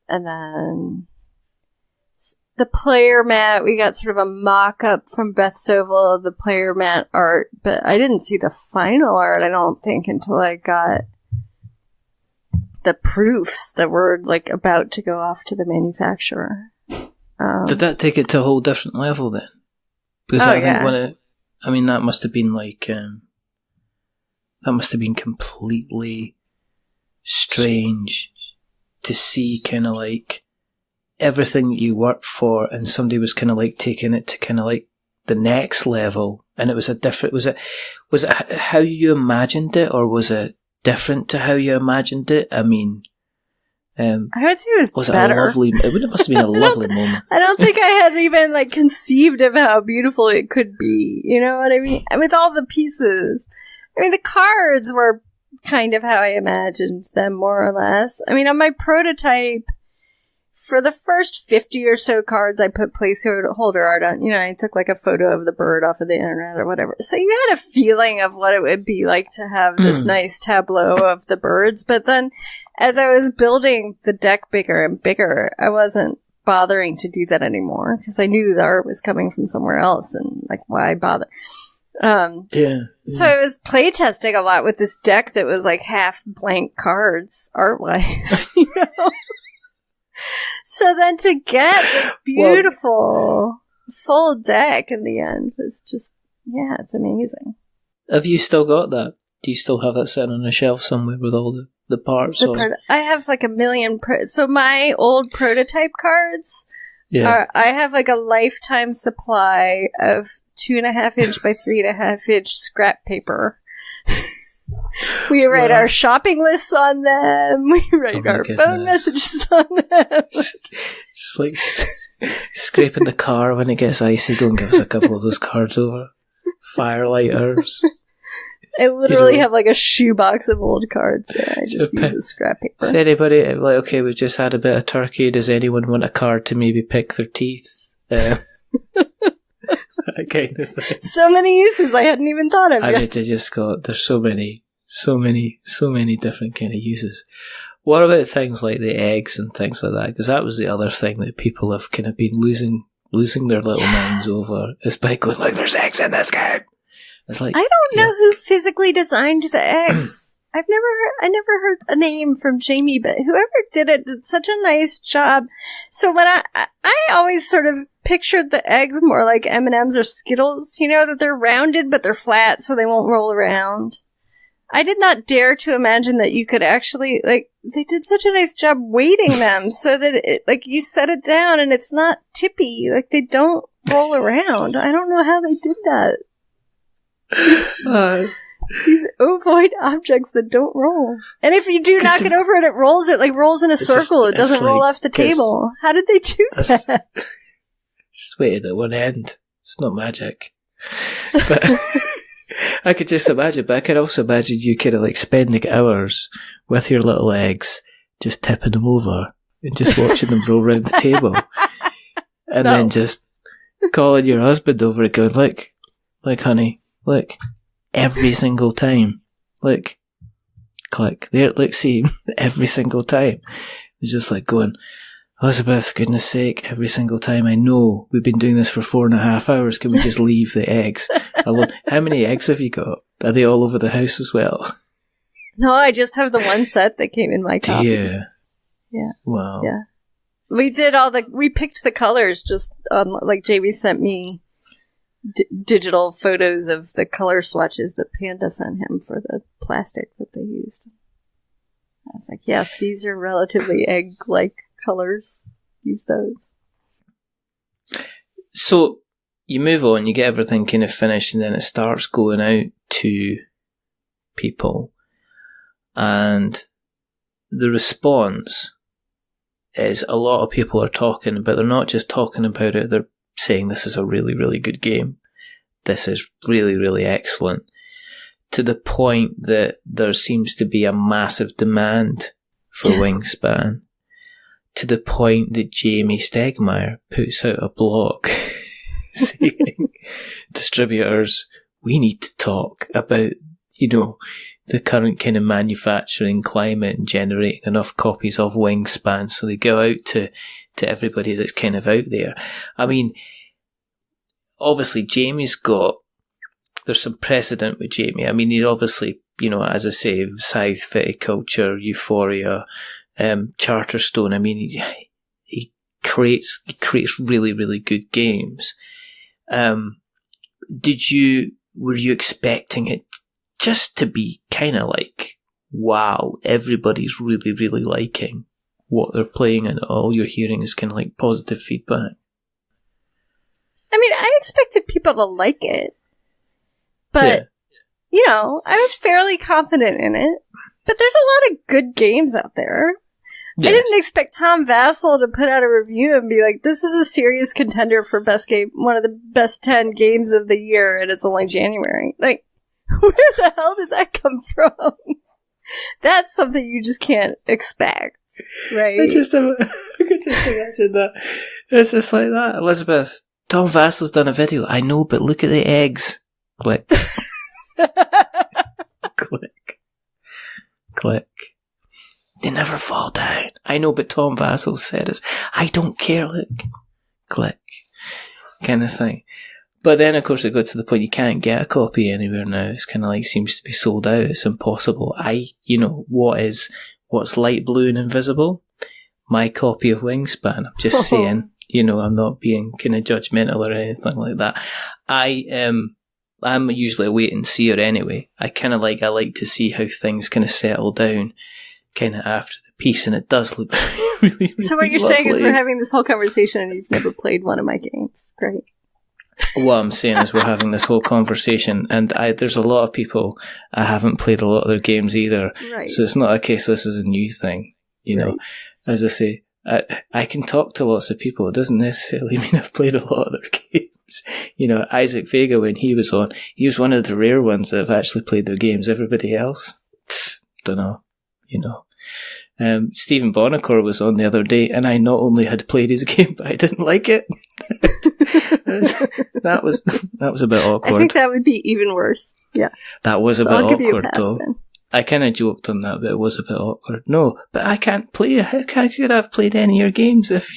[SPEAKER 2] And then the player mat, we got sort of a mock-up from Beth Sovell of the player mat art, but I didn't see the final art, I don't think, until I got the proofs that were like about to go off to the manufacturer.
[SPEAKER 1] Did that take it to a whole different level then? Because I think that must have been like, that must have been completely strange to see kind of like everything that you worked for, and somebody was kind of like taking it to kind of like the next level, and it was was it how you imagined it, or was it different to how you imagined it? I mean,
[SPEAKER 2] I would say it was better.
[SPEAKER 1] It must have been a lovely moment.
[SPEAKER 2] I don't think I had even like conceived of how beautiful it could be. You know what I mean? And with all the pieces. I mean, the cards were kind of how I imagined them, more or less. I mean, on my prototype, for the first 50 or so cards, I put placeholder art on. You know, I took like a photo of the bird off of the internet or whatever. So you had a feeling of what it would be like to have this nice tableau of the birds. But then, as I was building the deck bigger and bigger, I wasn't bothering to do that anymore, because I knew the art was coming from somewhere else, and like, why bother? So I was playtesting a lot with this deck that was like half blank cards art-wise, you know? So then to get this beautiful full deck in the end was just, it's amazing.
[SPEAKER 1] Have you still got that? Do you still have that sitting on a shelf somewhere with all the parts?
[SPEAKER 2] I have like a million. So my old prototype cards, I have like a lifetime supply of 2.5 inch by 3.5 inch scrap paper. We write our shopping lists on them. We write our phone messages on them.
[SPEAKER 1] Just like scraping the car when it gets icy. Go and give us a couple of those cards over. Firelighters.
[SPEAKER 2] I literally have like a shoebox of old cards there. I just use the scrap paper.
[SPEAKER 1] Say anybody, like, okay, we've just had a bit of turkey. Does anyone want a card to maybe pick their teeth? That kind of thing.
[SPEAKER 2] So many uses I hadn't even thought of yet.
[SPEAKER 1] I need to just go, there's so many different kind of uses. What about things like the eggs and things like that? Because that was the other thing that people have kind of been losing their little minds over, is by going, like, there's eggs in this game. It's like,
[SPEAKER 2] I don't know who physically designed the eggs. I never heard a name from Jamie, but whoever did it did such a nice job. So when I always sort of pictured the eggs more like M&Ms or Skittles, you know, that they're rounded but they're flat so they won't roll around. I did not dare to imagine that you could actually, like, they did such a nice job weighting them so that it, like, you set it down and it's not tippy, like they don't roll around. I don't know how they did that. These ovoid objects that don't roll. And if you do knock it over and it rolls in a circle. It doesn't roll off the table. How did they do that?
[SPEAKER 1] Just waited at one end. It's not magic. But I could just imagine, but I could also imagine you kind of like spending hours with your little eggs, just tipping them over and just watching them roll around the table. And then just calling your husband over and going, look, honey, look. Every single time. Look. Click. There, look, see. Every single time. It's just like going, Elizabeth, goodness sake, every single time. I know we've been doing this for 4.5 hours. Can we just leave the eggs alone? How many eggs have you got? Are they all over the house as well?
[SPEAKER 2] No, I just have the one set that came in my copy. Yeah.
[SPEAKER 1] Wow.
[SPEAKER 2] Yeah. We picked the colors just on, like, Jamie sent me digital photos of the color swatches that Panda sent him for the plastic that they used. I was like, yes, these are relatively egg-like colors. Use those.
[SPEAKER 1] So, you move on, you get everything kind of finished, and then it starts going out to people. And the response is a lot of people are talking, but they're not just talking about it, they're saying this is a really, really good game. This is really, really excellent. To the point that there seems to be a massive demand for Wingspan. To the point that Jamie Stonemaier puts out a blog saying, distributors, we need to talk about, the current kind of manufacturing climate and generating enough copies of Wingspan so they go out to everybody that's kind of out there. I mean, obviously there's some precedent with Jamie. I mean, he obviously, as I say, Scythe, Viticulture, Euphoria, Charterstone. I mean, he creates really, really good games. Were you expecting it just to be kind of like, wow, everybody's really, really liking what they're playing and all you're hearing is kind of like positive feedback?
[SPEAKER 2] I mean, I expected people to like it. But, I was fairly confident in it. But there's a lot of good games out there. Yeah. I didn't expect Tom Vassell to put out a review and be like, this is a serious contender for best game, one of the best 10 games of the year, and it's only January. Like, where the hell did that come from? That's something you just can't expect, right? I could just
[SPEAKER 1] imagine that. It's just like that. Elizabeth, Tom Vassell's done a video. I know, but look at the eggs. Click. Click. Click. They never fall down. I know, but Tom Vassell said it. I don't care, look. Click. Kind of thing. But then, of course, it got to the point you can't get a copy anywhere now. It's kind of like seems to be sold out. It's impossible. What's light blue and invisible? My copy of Wingspan. I'm just saying, I'm not being kind of judgmental or anything like that. I'm usually a wait and seer anyway. I like to see how things kind of settle down kind of after the piece, and it does look really, really
[SPEAKER 2] So what you're
[SPEAKER 1] lovely.
[SPEAKER 2] saying is we're having this whole conversation and you've never played one of my games. Great.
[SPEAKER 1] What I'm saying is we're having this whole conversation, and there's a lot of people I haven't played a lot of their games either. Right. So it's not a case this is a new thing. Right. As I say, I can talk to lots of people. It doesn't necessarily mean I've played a lot of their games. Isaac Vega, when he was on, he was one of the rare ones that have actually played their games. Everybody else, don't know. Stephen Bonacore was on the other day, and I not only had played his game, but I didn't like it. That was a bit awkward.
[SPEAKER 2] I think that would be even worse. Yeah,
[SPEAKER 1] that was a bit awkward though. Then. I kind of joked on that, but it was a bit awkward. No, but I can't play. How could I have played any of your games if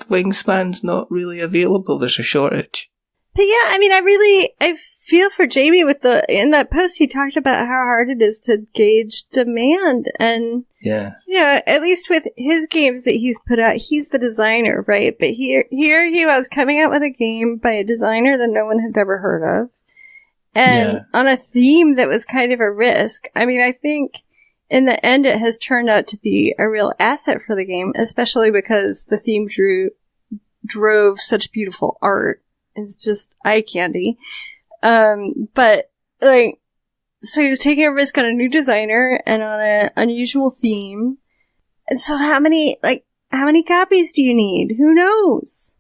[SPEAKER 1] Wingspan's not really available? There's a shortage.
[SPEAKER 2] But yeah, I mean, I feel for Jamie in that post, he talked about how hard it is to gauge demand. And, at least with his games that he's put out, he's the designer, right? But here he was coming out with a game by a designer that no one had ever heard of. And on a theme that was kind of a risk. I mean, I think in the end, it has turned out to be a real asset for the game, especially because the theme drove such beautiful art. It's just eye candy. But so he was taking a risk on a new designer and on an unusual theme. And so how many copies do you need? Who knows?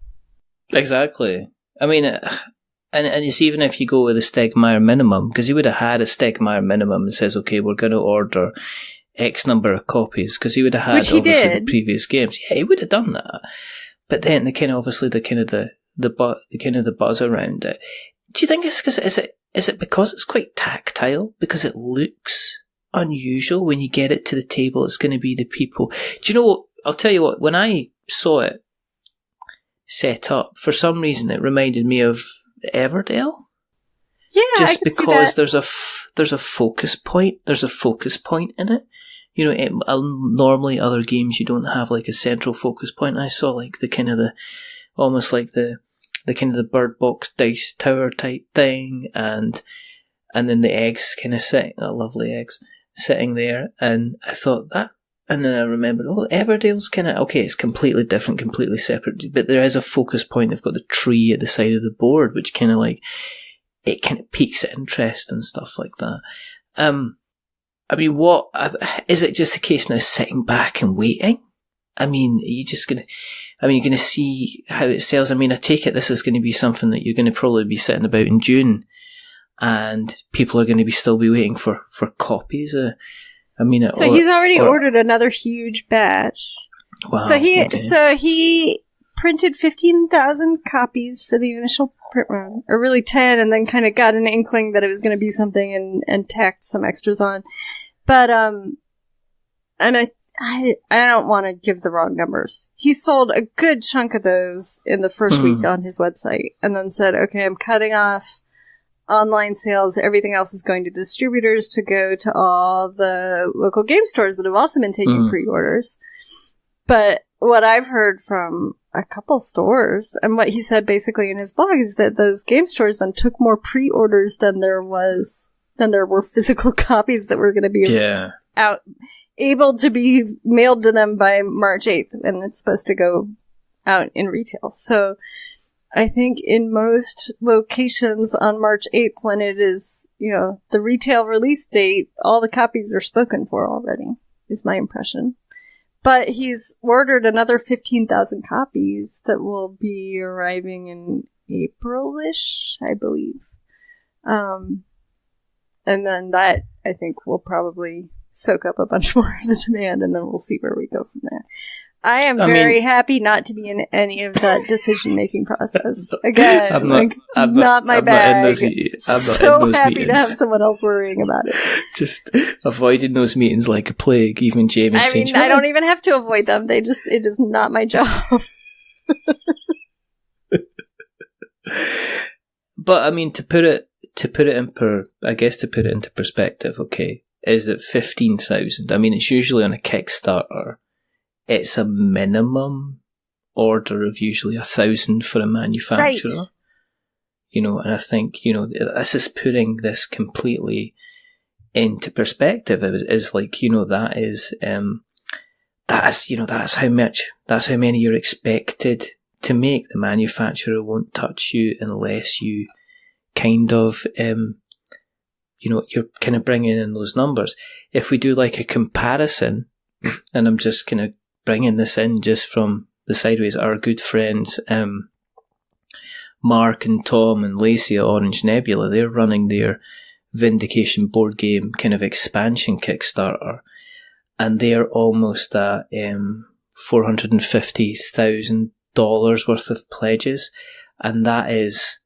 [SPEAKER 1] Exactly. I mean, and it's even if you go with a Stonemaier minimum, because he would have had a Stonemaier minimum that says, okay, we're going to order X number of copies, because he would have had obviously the previous games. Yeah, he would have done that. But then the buzz around it. Do you think it's because is it because it's quite tactile? Because it looks unusual when you get it to the table? It's going to be the people. Do you know what? I'll tell you what. When I saw it set up, for some reason it reminded me of Everdell.
[SPEAKER 2] Yeah,
[SPEAKER 1] just
[SPEAKER 2] I can
[SPEAKER 1] because
[SPEAKER 2] see that.
[SPEAKER 1] there's a focus point. There's a focus point in it. You know, normally other games you don't have like a central focus point. I saw like almost like the kind of the Bird Box dice tower type thing, and then the eggs kind of sitting, lovely eggs sitting there, and I thought that, and then I remembered, Everdale's kind of, okay, it's completely different, completely separate, but there is a focus point. They've got the tree at the side of the board, which kind of like, it kind of piques interest and stuff like that. I mean, is it just a case now sitting back and waiting? I mean, you're going to see how it sells. I mean, I take it this is going to be something that you're going to probably be sitting about in June, and people are going to still be waiting for copies. He's already ordered another huge batch. Wow. So he printed 15,000 copies for the initial print run, or really 10, and then kind of got an inkling that it was going to be something and tacked some extras on. But and I don't want to give the wrong numbers. He sold a good chunk of those in the first week on his website, and then said, okay, I'm cutting off online sales. Everything else is going to distributors to go to all the local game stores that have also been taking pre-orders. But what I've heard from a couple stores, and what he said basically in his blog, is that those game stores then took more pre-orders than there were physical copies that were going to be out, able to be mailed to them by March 8th, and it's supposed to go out in retail. So I think in most locations on March 8th, when it is, the retail release date, all the copies are spoken for already, is my impression. But he's ordered another 15,000 copies that will be arriving in April-ish, I believe. And then that, I think, will probably soak up a bunch more of the demand, and then we'll see where we go from there. I am very happy not to be in any of that decision-making process. Again, I'm not my bag. I'm so happy to have someone else worrying about it. Just avoiding those meetings like a plague, even Jamie saying,
[SPEAKER 2] I don't even have to avoid them. It is not my job.
[SPEAKER 1] But, I mean, to put it into perspective, okay, is that 15,000? I mean, it's usually on a Kickstarter. It's a minimum order of usually 1,000 for a manufacturer. Right. And I think, this is putting this completely into perspective. Is like, that's how many you're expected to make. The manufacturer won't touch you unless you kind of, you're kind of bringing in those numbers. If we do like a comparison, and I'm just kind of bringing this in just from the sideways, our good friends Mark and Tom and Lacey at Orange Nebula, they're running their Vindication board game kind of expansion Kickstarter, and they're almost at $450,000 worth of pledges, and that's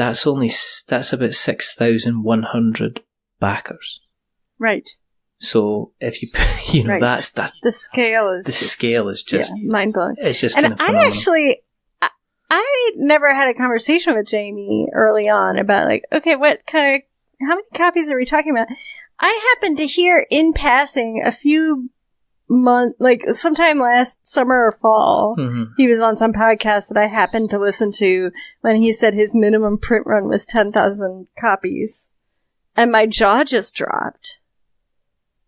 [SPEAKER 1] about 6,100 backers.
[SPEAKER 2] Right.
[SPEAKER 1] So if you, right. that's
[SPEAKER 2] the scale is just mind blowing. It's just kind of phenomenal. I never had a conversation with Jamie early on about like, okay, how many copies are we talking about? I happened to hear in passing a few months, like sometime last summer or fall, he was on some podcast that I happened to listen to when he said his minimum print run was 10,000 copies, and my jaw just dropped.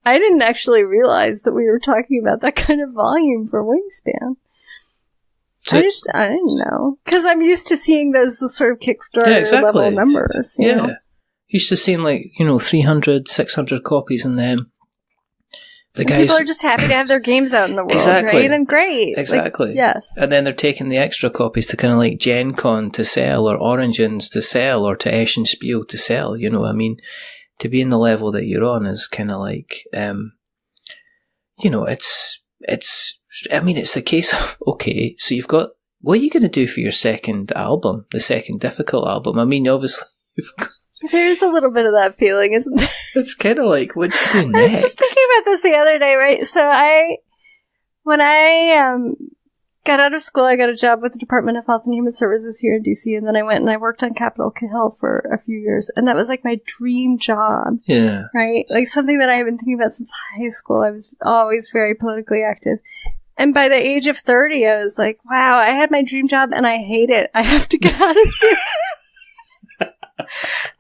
[SPEAKER 2] I didn't actually realize that we were talking about that kind of volume for Wingspan. I didn't know. Because I'm used to seeing those sort of Kickstarter level numbers. You know?
[SPEAKER 1] Used to seeing 300, 600 copies in them.
[SPEAKER 2] People are just happy to have their games out in the world, right? And great.
[SPEAKER 1] Exactly.
[SPEAKER 2] Yes.
[SPEAKER 1] And then they're taking the extra copies to kind of like Gen Con to sell, or Origins to sell, or to Eschen Spiel to sell. I mean, to be in the level that you're on is kind of like, it's a case of, okay, so you've got, what are you going to do for your second album, the second difficult album? I mean, obviously,
[SPEAKER 2] there's a little bit of that feeling, isn't there?
[SPEAKER 1] It's kind of like, what do you do next?
[SPEAKER 2] I was just thinking about this the other day, right? So when I got out of school, I got a job with the Department of Health and Human Services here in DC, and then I went and I worked on Capitol Hill for a few years, and that was like my dream job.
[SPEAKER 1] Yeah.
[SPEAKER 2] Right? Like something that I have been thinking about since high school. I was always very politically active. And by the age of 30, I was like, wow, I had my dream job and I hate it. I have to get out of here.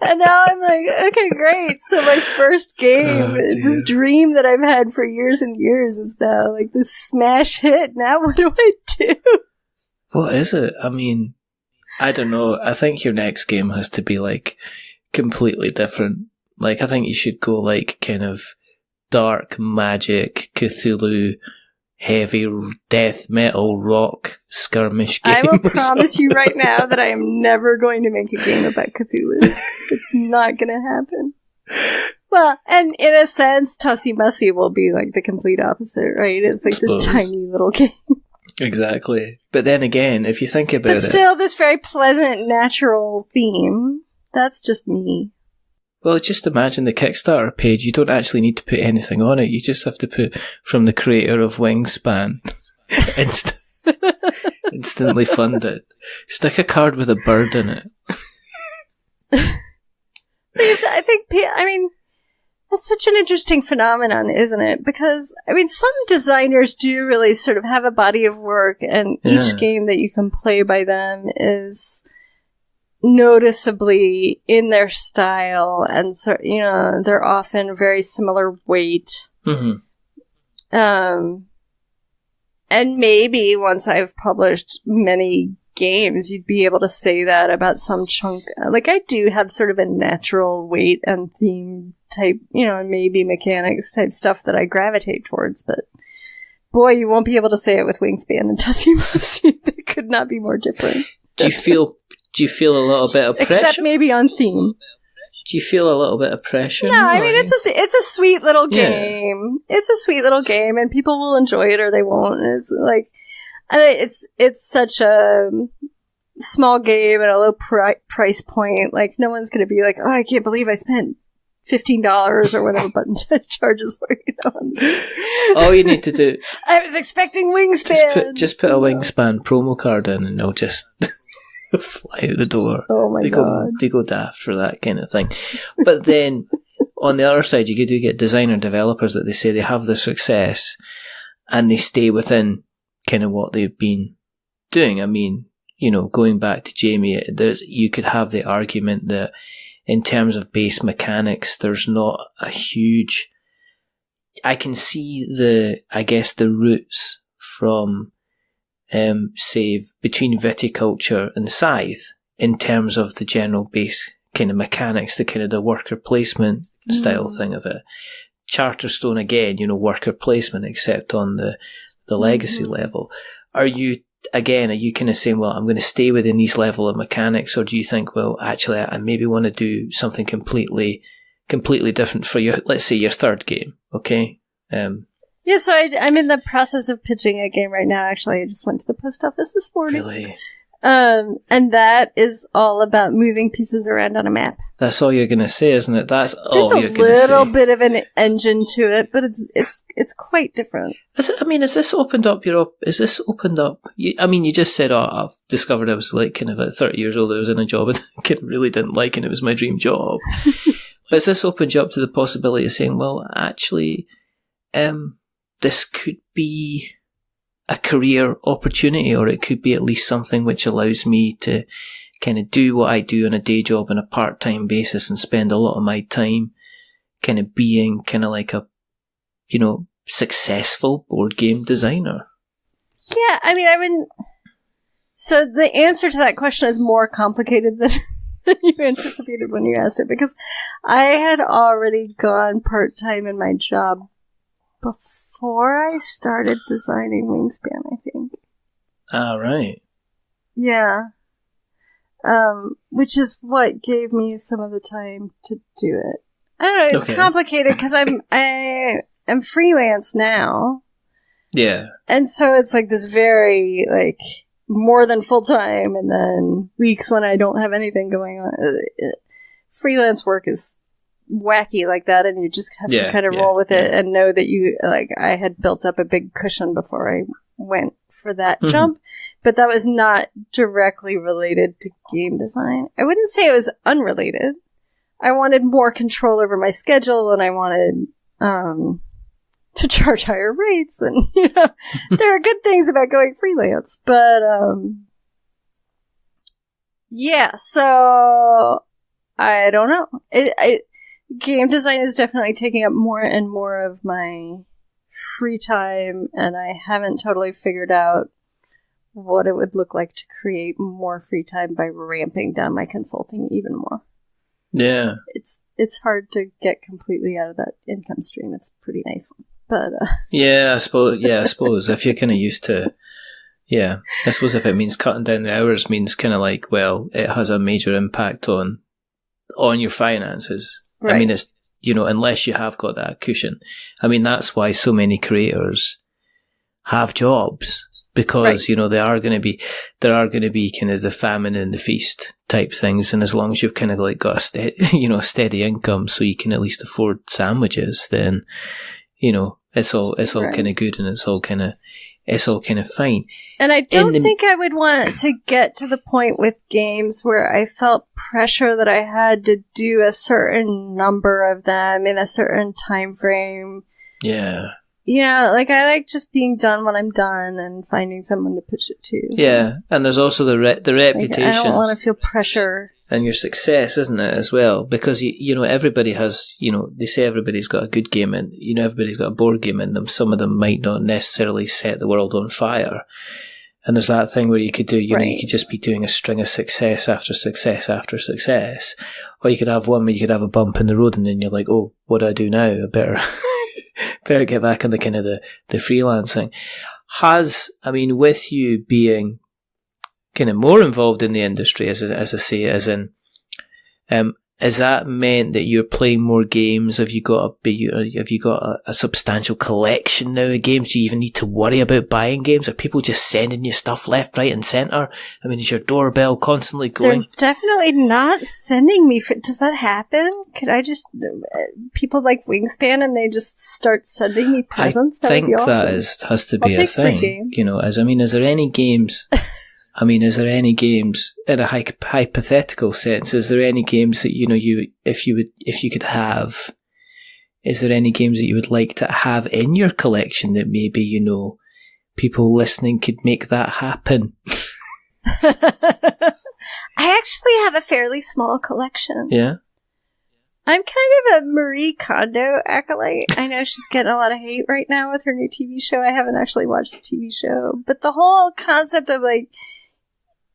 [SPEAKER 2] And now I'm like, okay, great. So my first game, this dream that I've had for years and years is now like this smash hit. Now what do I do?
[SPEAKER 1] What is it? I mean, I don't know. I think your next game has to be like completely different. Like, I think you should go like kind of dark magic, Cthulhu, heavy death metal rock skirmish game.
[SPEAKER 2] I will promise you right now that I am never going to make a game about Cthulhu. It's not going to happen. Well, and in a sense, Tussie Mussy will be like the complete opposite, right? It's like this tiny little game.
[SPEAKER 1] Exactly. But then again, if you think about it...
[SPEAKER 2] But still this very pleasant, natural theme. That's just me.
[SPEAKER 1] Well, just imagine the Kickstarter page. You don't actually need to put anything on it. You just have to put from the creator of Wingspan. Instantly fund it. Stick a card with a bird in it.
[SPEAKER 2] I think, I mean, that's such an interesting phenomenon, isn't it? Because, I mean, some designers do really sort of have a body of work, and each game that you can play by them is noticeably in their style, and so, you know, they're often very similar weight.
[SPEAKER 1] Mm-hmm.
[SPEAKER 2] And maybe once I've published many games, you'd be able to say that about some chunk. Like, I do have sort of a natural weight and theme type, you know, and maybe mechanics type stuff that I gravitate towards, but boy, you won't be able to say it with Wingspan and Tussie Mussy. They could not be more different.
[SPEAKER 1] Do you feel a little bit of pressure?
[SPEAKER 2] Except maybe on theme.
[SPEAKER 1] Do you feel a little bit of pressure?
[SPEAKER 2] No, I mean, it's a sweet little game. Yeah. It's a sweet little game, and people will enjoy it or they won't. It's like, it's such a small game at a low price point. Like, no one's going to be like, oh, I can't believe I spent $15 or whatever button charges for, you know.
[SPEAKER 1] All you need to do...
[SPEAKER 2] I was expecting Wingspan.
[SPEAKER 1] Just put a Wingspan promo card in and it'll just... fly out the door.
[SPEAKER 2] Oh my god.
[SPEAKER 1] They go daft for that kind of thing. But then, on the other side, you do get designer developers that they say they have the success and they stay within kind of what they've been doing. I mean, you know, going back to Jamie, you could have the argument that in terms of base mechanics, there's not a huge... I can see the roots from... say, between Viticulture and Scythe in terms of the general base kind of mechanics, the kind of the worker placement style thing of it. Charterstone, again, you know, worker placement, except on the legacy level. Are you kind of saying, well, I'm going to stay within these level of mechanics, or do you think, well, actually, I maybe want to do something completely different for your, let's say, your third game, okay?
[SPEAKER 2] Yeah, so I'm in the process of pitching a game right now. Actually, I just went to the post office this morning.
[SPEAKER 1] Really?
[SPEAKER 2] And that is all about moving pieces around on a map.
[SPEAKER 1] That's all you're going to say, isn't it? That's all
[SPEAKER 2] you're going to say. There's a little bit of an engine to it, but it's quite different.
[SPEAKER 1] Is this opened up? I mean, you just said, oh, I've discovered I was like kind of at 30 years old, I was in a job and I really didn't like, and it was my dream job. Has this opened you up to the possibility of saying, well, actually, this could be a career opportunity, or it could be at least something which allows me to kind of do what I do on a day job on a part-time basis and spend a lot of my time kind of being kind of like a, you know, successful board game designer?
[SPEAKER 2] Yeah, I mean, so the answer to that question is more complicated than you anticipated when you asked it, because I had already gone part-time in my job before I started designing Wingspan, I think.
[SPEAKER 1] Right.
[SPEAKER 2] Yeah. Which is what gave me some of the time to do it. I don't know, it's complicated because I'm freelance now.
[SPEAKER 1] Yeah. And
[SPEAKER 2] so it's like this very, like, more than full time, and then weeks when I don't have anything going on. Freelance work is wacky like that, and you just have to kind of roll with it and know that I had built up a big cushion before I went for that jump, but that was not directly related to game design. I wouldn't say it was unrelated. I wanted more control over my schedule, and I wanted to charge higher rates, and there are good things about going freelance, but yeah, so I don't know. Game design is definitely taking up more and more of my free time, and I haven't totally figured out what it would look like to create more free time by ramping down my consulting even more.
[SPEAKER 1] Yeah.
[SPEAKER 2] It's hard to get completely out of that income stream. It's a pretty nice one. But
[SPEAKER 1] I suppose if you're kind of used to, I suppose if it means cutting down the hours means kind of like, well, it has a major impact on your finances.
[SPEAKER 2] Right.
[SPEAKER 1] I mean, it's, unless you have got that cushion. I mean, that's why so many creators have jobs, because, there are going to be kind of the famine and the feast type things. And as long as you've kind of like got a steady income so you can at least afford sandwiches, then, it's all kind of good, and it's all kind of fine.
[SPEAKER 2] And I don't think I would want to get to the point with games where I felt pressure that I had to do a certain number of them in a certain time frame.
[SPEAKER 1] Yeah.
[SPEAKER 2] Yeah, like I like just being done when I'm done and finding someone to pitch it to.
[SPEAKER 1] Yeah, and there's also the reputation.
[SPEAKER 2] I don't want to feel pressure.
[SPEAKER 1] And your success, isn't it, as well? Because, everybody has, they say everybody's got a good game and, everybody's got a board game in them. Some of them might not necessarily set the world on fire. And there's that thing where you could do, you could just be doing a string of success after success after success. Or you could have one where you could have a bump in the road and then you're like, oh, what do I do now? I better get back on the kind of the freelancing. With you being kind of more involved in the industry, as I say, has that meant that you're playing more games? Have you got a substantial collection now of games? Do you even need to worry about buying games? Are people just sending you stuff left, right, and centre? I mean, is your doorbell constantly going?
[SPEAKER 2] They're definitely not sending me. Does that happen? Could I just people like Wingspan and they just start sending me presents?
[SPEAKER 1] I think
[SPEAKER 2] awesome.
[SPEAKER 1] that has to be a thing. Is there any games? Is there any games in a hypothetical sense? Is there any games that if you could have? Is there any games that you would like to have in your collection that maybe people listening could make that happen?
[SPEAKER 2] I actually have a fairly small collection.
[SPEAKER 1] Yeah.
[SPEAKER 2] I'm kind of a Marie Kondo acolyte. I know she's getting a lot of hate right now with her new TV show. I haven't actually watched the TV show, but the whole concept of like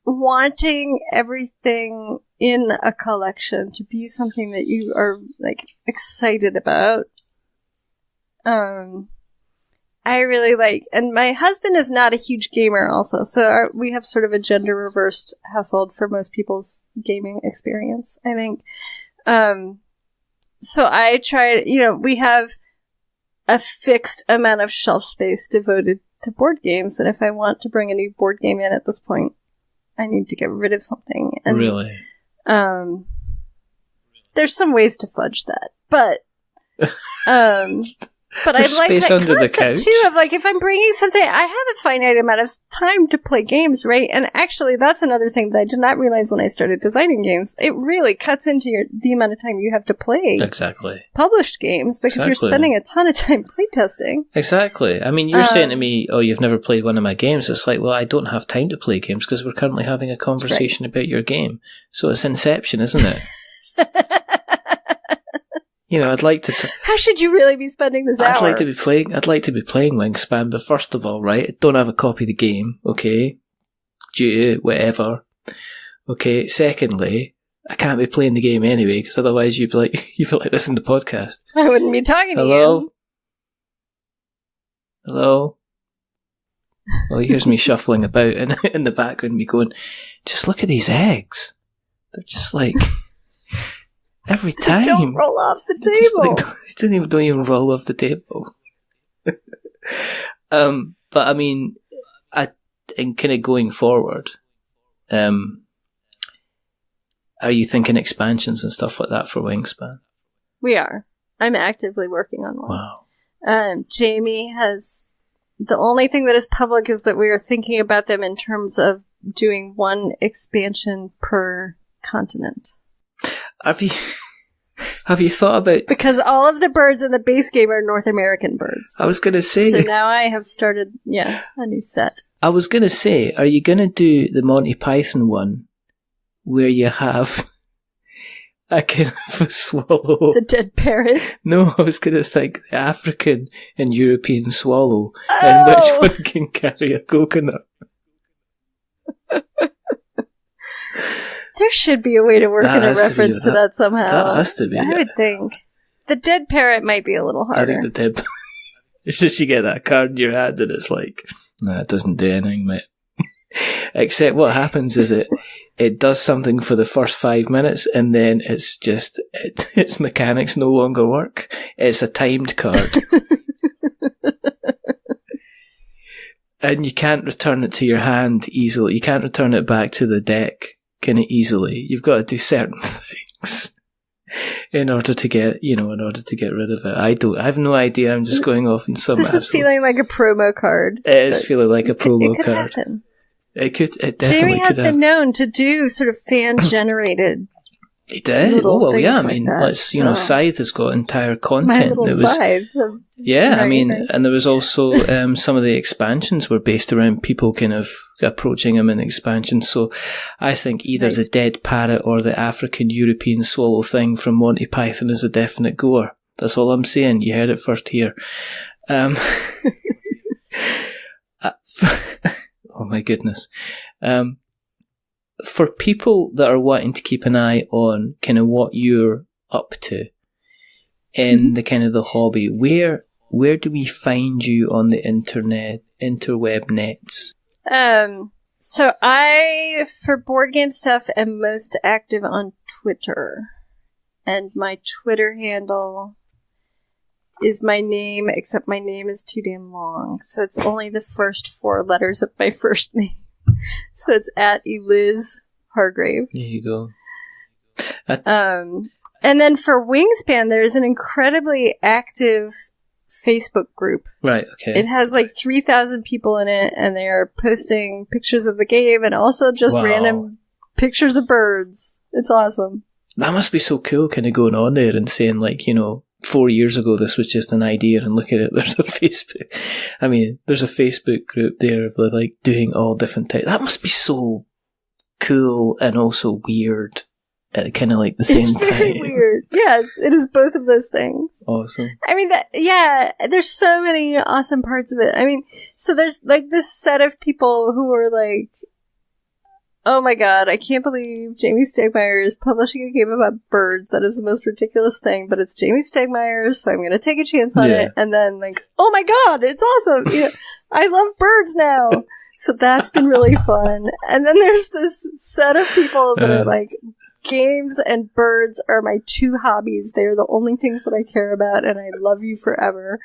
[SPEAKER 2] wanting everything in a collection to be something that you are like excited about. I really like, and my husband is not a huge gamer also, so we have sort of a gender reversed household for most people's gaming experience, I think. So I try, we have a fixed amount of shelf space devoted to board games, and if I want to bring a new board game in at this point, I need to get rid of something. And,
[SPEAKER 1] really?
[SPEAKER 2] There's some ways to fudge that, but But I like that concept too of like, if I'm bringing something, I have a finite amount of time to play games, right? And actually, that's another thing that I did not realize when I started designing games. It really cuts into the amount of time you have to play published games, because you're spending a ton of time playtesting.
[SPEAKER 1] Exactly. I mean, you're saying to me, oh, you've never played one of my games. It's like, well, I don't have time to play games because we're currently having a conversation about your game. So it's Inception, isn't it? You know, I'd like to.
[SPEAKER 2] How should you really be spending this hour?
[SPEAKER 1] I'd like to be playing Wingspan, but first of all, right, I don't have a copy of the game. Okay, due to whatever. Okay. Secondly, I can't be playing the game anyway, because otherwise you'd be like listening to the podcast.
[SPEAKER 2] I wouldn't be talking to you.
[SPEAKER 1] Hello. Well, here's me shuffling about in the background, me going, just look at these eggs. They're just like. Every time.
[SPEAKER 2] They don't roll off the table.
[SPEAKER 1] Don't even roll off the table. But I mean, in kind of going forward, are you thinking expansions and stuff like that for Wingspan?
[SPEAKER 2] We are. I'm actively working on one.
[SPEAKER 1] Wow.
[SPEAKER 2] Jamie has The only thing that is public is that we are thinking about them in terms of doing one expansion per continent.
[SPEAKER 1] Have you thought about...
[SPEAKER 2] Because all of the birds in the base game are North American birds.
[SPEAKER 1] I was going to say...
[SPEAKER 2] So now I have started, a new set.
[SPEAKER 1] I was going to say, are you going to do the Monty Python one where you have a kind of a swallow?
[SPEAKER 2] The dead parrot?
[SPEAKER 1] No, I was going to think the African and European swallow, and which one can carry a coconut.
[SPEAKER 2] There should be a way to work in a reference to that somehow.
[SPEAKER 1] That has to be.
[SPEAKER 2] I would think. The dead parrot might be a little harder.
[SPEAKER 1] I think the dead... It's just you get that card in your hand and it's like, nah, it doesn't do anything, mate. Except what happens is it does something for the first 5 minutes and then it's just, its mechanics no longer work. It's a timed card. And you can't return it to your hand easily. You can't return it back to the deck kind of easily. You've got to do certain things in order to get rid of it. I have no idea. I'm just going off in some...
[SPEAKER 2] This is feeling like a promo card.
[SPEAKER 1] It is feeling like a promo card.
[SPEAKER 2] Happen.
[SPEAKER 1] It definitely
[SPEAKER 2] Jamie has been known to do sort of fan-generated...
[SPEAKER 1] He did. Oh, well, yeah. I mean,
[SPEAKER 2] that,
[SPEAKER 1] Scythe has got entire content.
[SPEAKER 2] My little Scythe.
[SPEAKER 1] Yeah, I mean, and there was also some of the expansions were based around people kind of approaching him in expansions. So I think either the dead parrot or the African European swallow thing from Monty Python is a definite goer. That's all I'm saying. You heard it first here. Oh my goodness. For people that are wanting to keep an eye on kind of what you're up to in the kind of the hobby, where do we find you on the interweb nets?
[SPEAKER 2] So I, for board game stuff, am most active on Twitter. And my Twitter handle is my name, except my name is too damn long. So it's only the first 4 letters of my first name. So it's at Eliz Hargrave.
[SPEAKER 1] There you go.
[SPEAKER 2] And then for Wingspan, there's an incredibly active Facebook group.
[SPEAKER 1] Right, okay.
[SPEAKER 2] It has like 3,000 people in it, and they are posting pictures of the game and also just random pictures of birds. It's awesome.
[SPEAKER 1] That must be so cool, kind of going on there and saying, like, 4 years ago this was just an idea, and look at it, there's a Facebook. I mean, there's a Facebook group there of like doing all different types. That must be so cool and also weird at kind of like the same time.
[SPEAKER 2] It's very weird. Yes, it is both of those things.
[SPEAKER 1] Awesome.
[SPEAKER 2] I mean, there's so many awesome parts of it. I mean, so there's like this set of people who are like, oh my god, I can't believe Jamie Stonemaier is publishing a game about birds. That is the most ridiculous thing, but it's Jamie Stonemaier, so I'm going to take a chance on it. And then, like, oh my god, it's awesome. I love birds now. So that's been really fun. And then there's this set of people that are like, games and birds are my 2 hobbies. They're the only things that I care about, and I love you forever.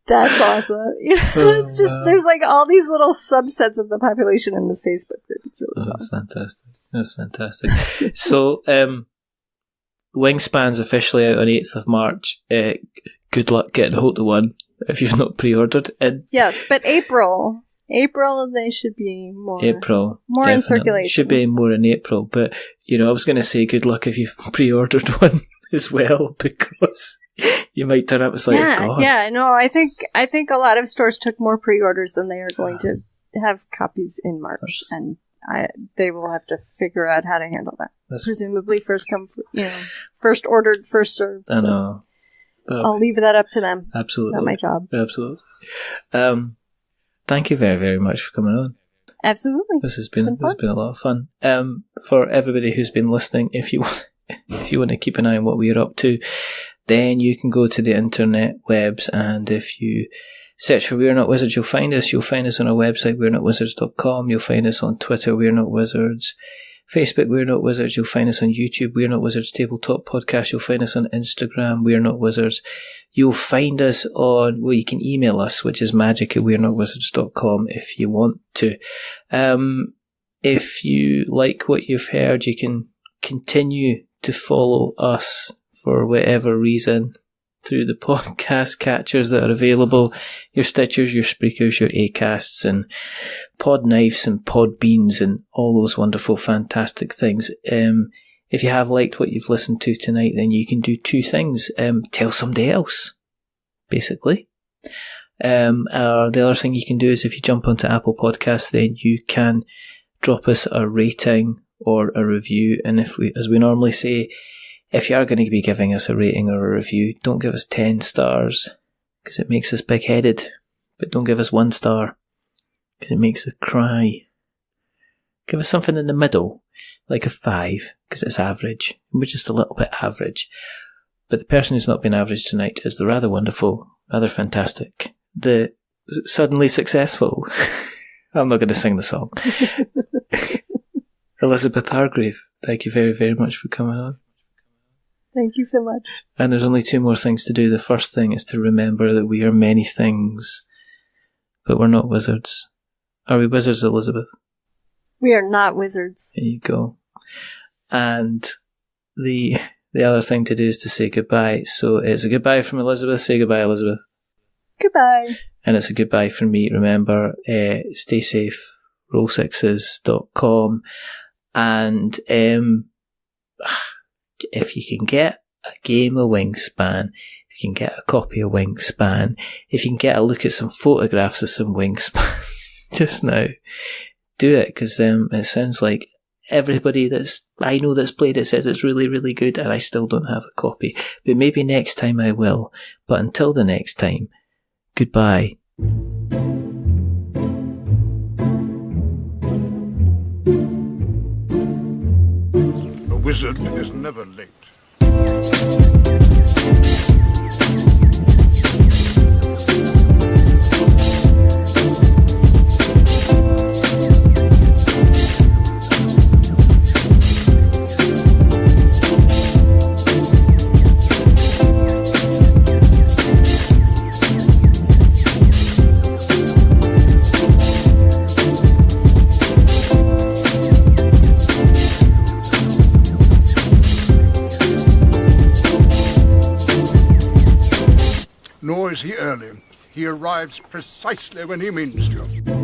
[SPEAKER 2] That's awesome. It's just, there's like all these little subsets of the population in this Facebook group. It's really fun.
[SPEAKER 1] That's fantastic. So, Wingspan's officially out on 8th of March. Good luck getting hold of one if you've not pre-ordered.
[SPEAKER 2] Yes, but April, they should be more in circulation.
[SPEAKER 1] Should be more in April. But, I was going to say good luck if you've pre-ordered one as well, because you might turn up and say, God.
[SPEAKER 2] Yeah, no, I think a lot of stores took more pre-orders than they are going to have copies in March, and they will have to figure out how to handle that. Presumably first come, first ordered, first served.
[SPEAKER 1] I know.
[SPEAKER 2] I'll leave that up to them.
[SPEAKER 1] Absolutely.
[SPEAKER 2] Not my job.
[SPEAKER 1] Absolutely. Thank you very, very much for coming on.
[SPEAKER 2] Absolutely.
[SPEAKER 1] This has been a lot of fun. For everybody who's been listening, if you want to keep an eye on what we are up to, then you can go to the internet webs, and if you search for We're Not Wizards, you'll find us. You'll find us on our website, we'renotwizards.com. You'll find us on Twitter, We're Not Wizards. Facebook, We're Not Wizards. You'll find us on YouTube, We're Not Wizards Tabletop Podcast. You'll find us on Instagram, We're Not Wizards. You'll find us on, you can email us, which is magic@we'renotwizards.com if you want to. If you like what you've heard, you can continue to follow us for whatever reason. through the podcast catchers that are available, your Stitchers, your Spreakers, your Acasts, and Pod Knives and Pod Beans and all those wonderful, fantastic things. If you have liked what you've listened to tonight, then you can do two things. Tell somebody else, basically. The other thing you can do is if you jump onto Apple Podcasts, then you can drop us a rating or a review. And if we, as we normally say, if you are going to be giving us a rating or a review, don't give us 10 stars because it makes us big-headed. But don't give us 1 star because it makes us cry. Give us something in the middle, like a 5, because it's average. We're just a little bit average. But the person who's not been average tonight is the rather wonderful, rather fantastic, the suddenly successful. I'm not going to sing the song. Elizabeth Hargrave, thank you very, very much for coming on.
[SPEAKER 2] Thank you so much.
[SPEAKER 1] And there's only 2 more things to do. The first thing is to remember that we are many things, but we're not wizards. Are we wizards, Elizabeth?
[SPEAKER 2] We are not wizards.
[SPEAKER 1] There you go. And the other thing to do is to say goodbye. So it's a goodbye from Elizabeth. Say goodbye, Elizabeth.
[SPEAKER 2] Goodbye.
[SPEAKER 1] And it's a goodbye from me. Remember, stay safe, roll6s.com. And if you can get a game of Wingspan, if you can get a copy of Wingspan, if you can get a look at some photographs of some Wingspan just now, do it, because it sounds like everybody I know that's played it says it's really, really good, and I still don't have a copy. But maybe next time I will. But until the next time, goodbye.
[SPEAKER 3] A wizard is never late. Nor is he early. He arrives precisely when he means to.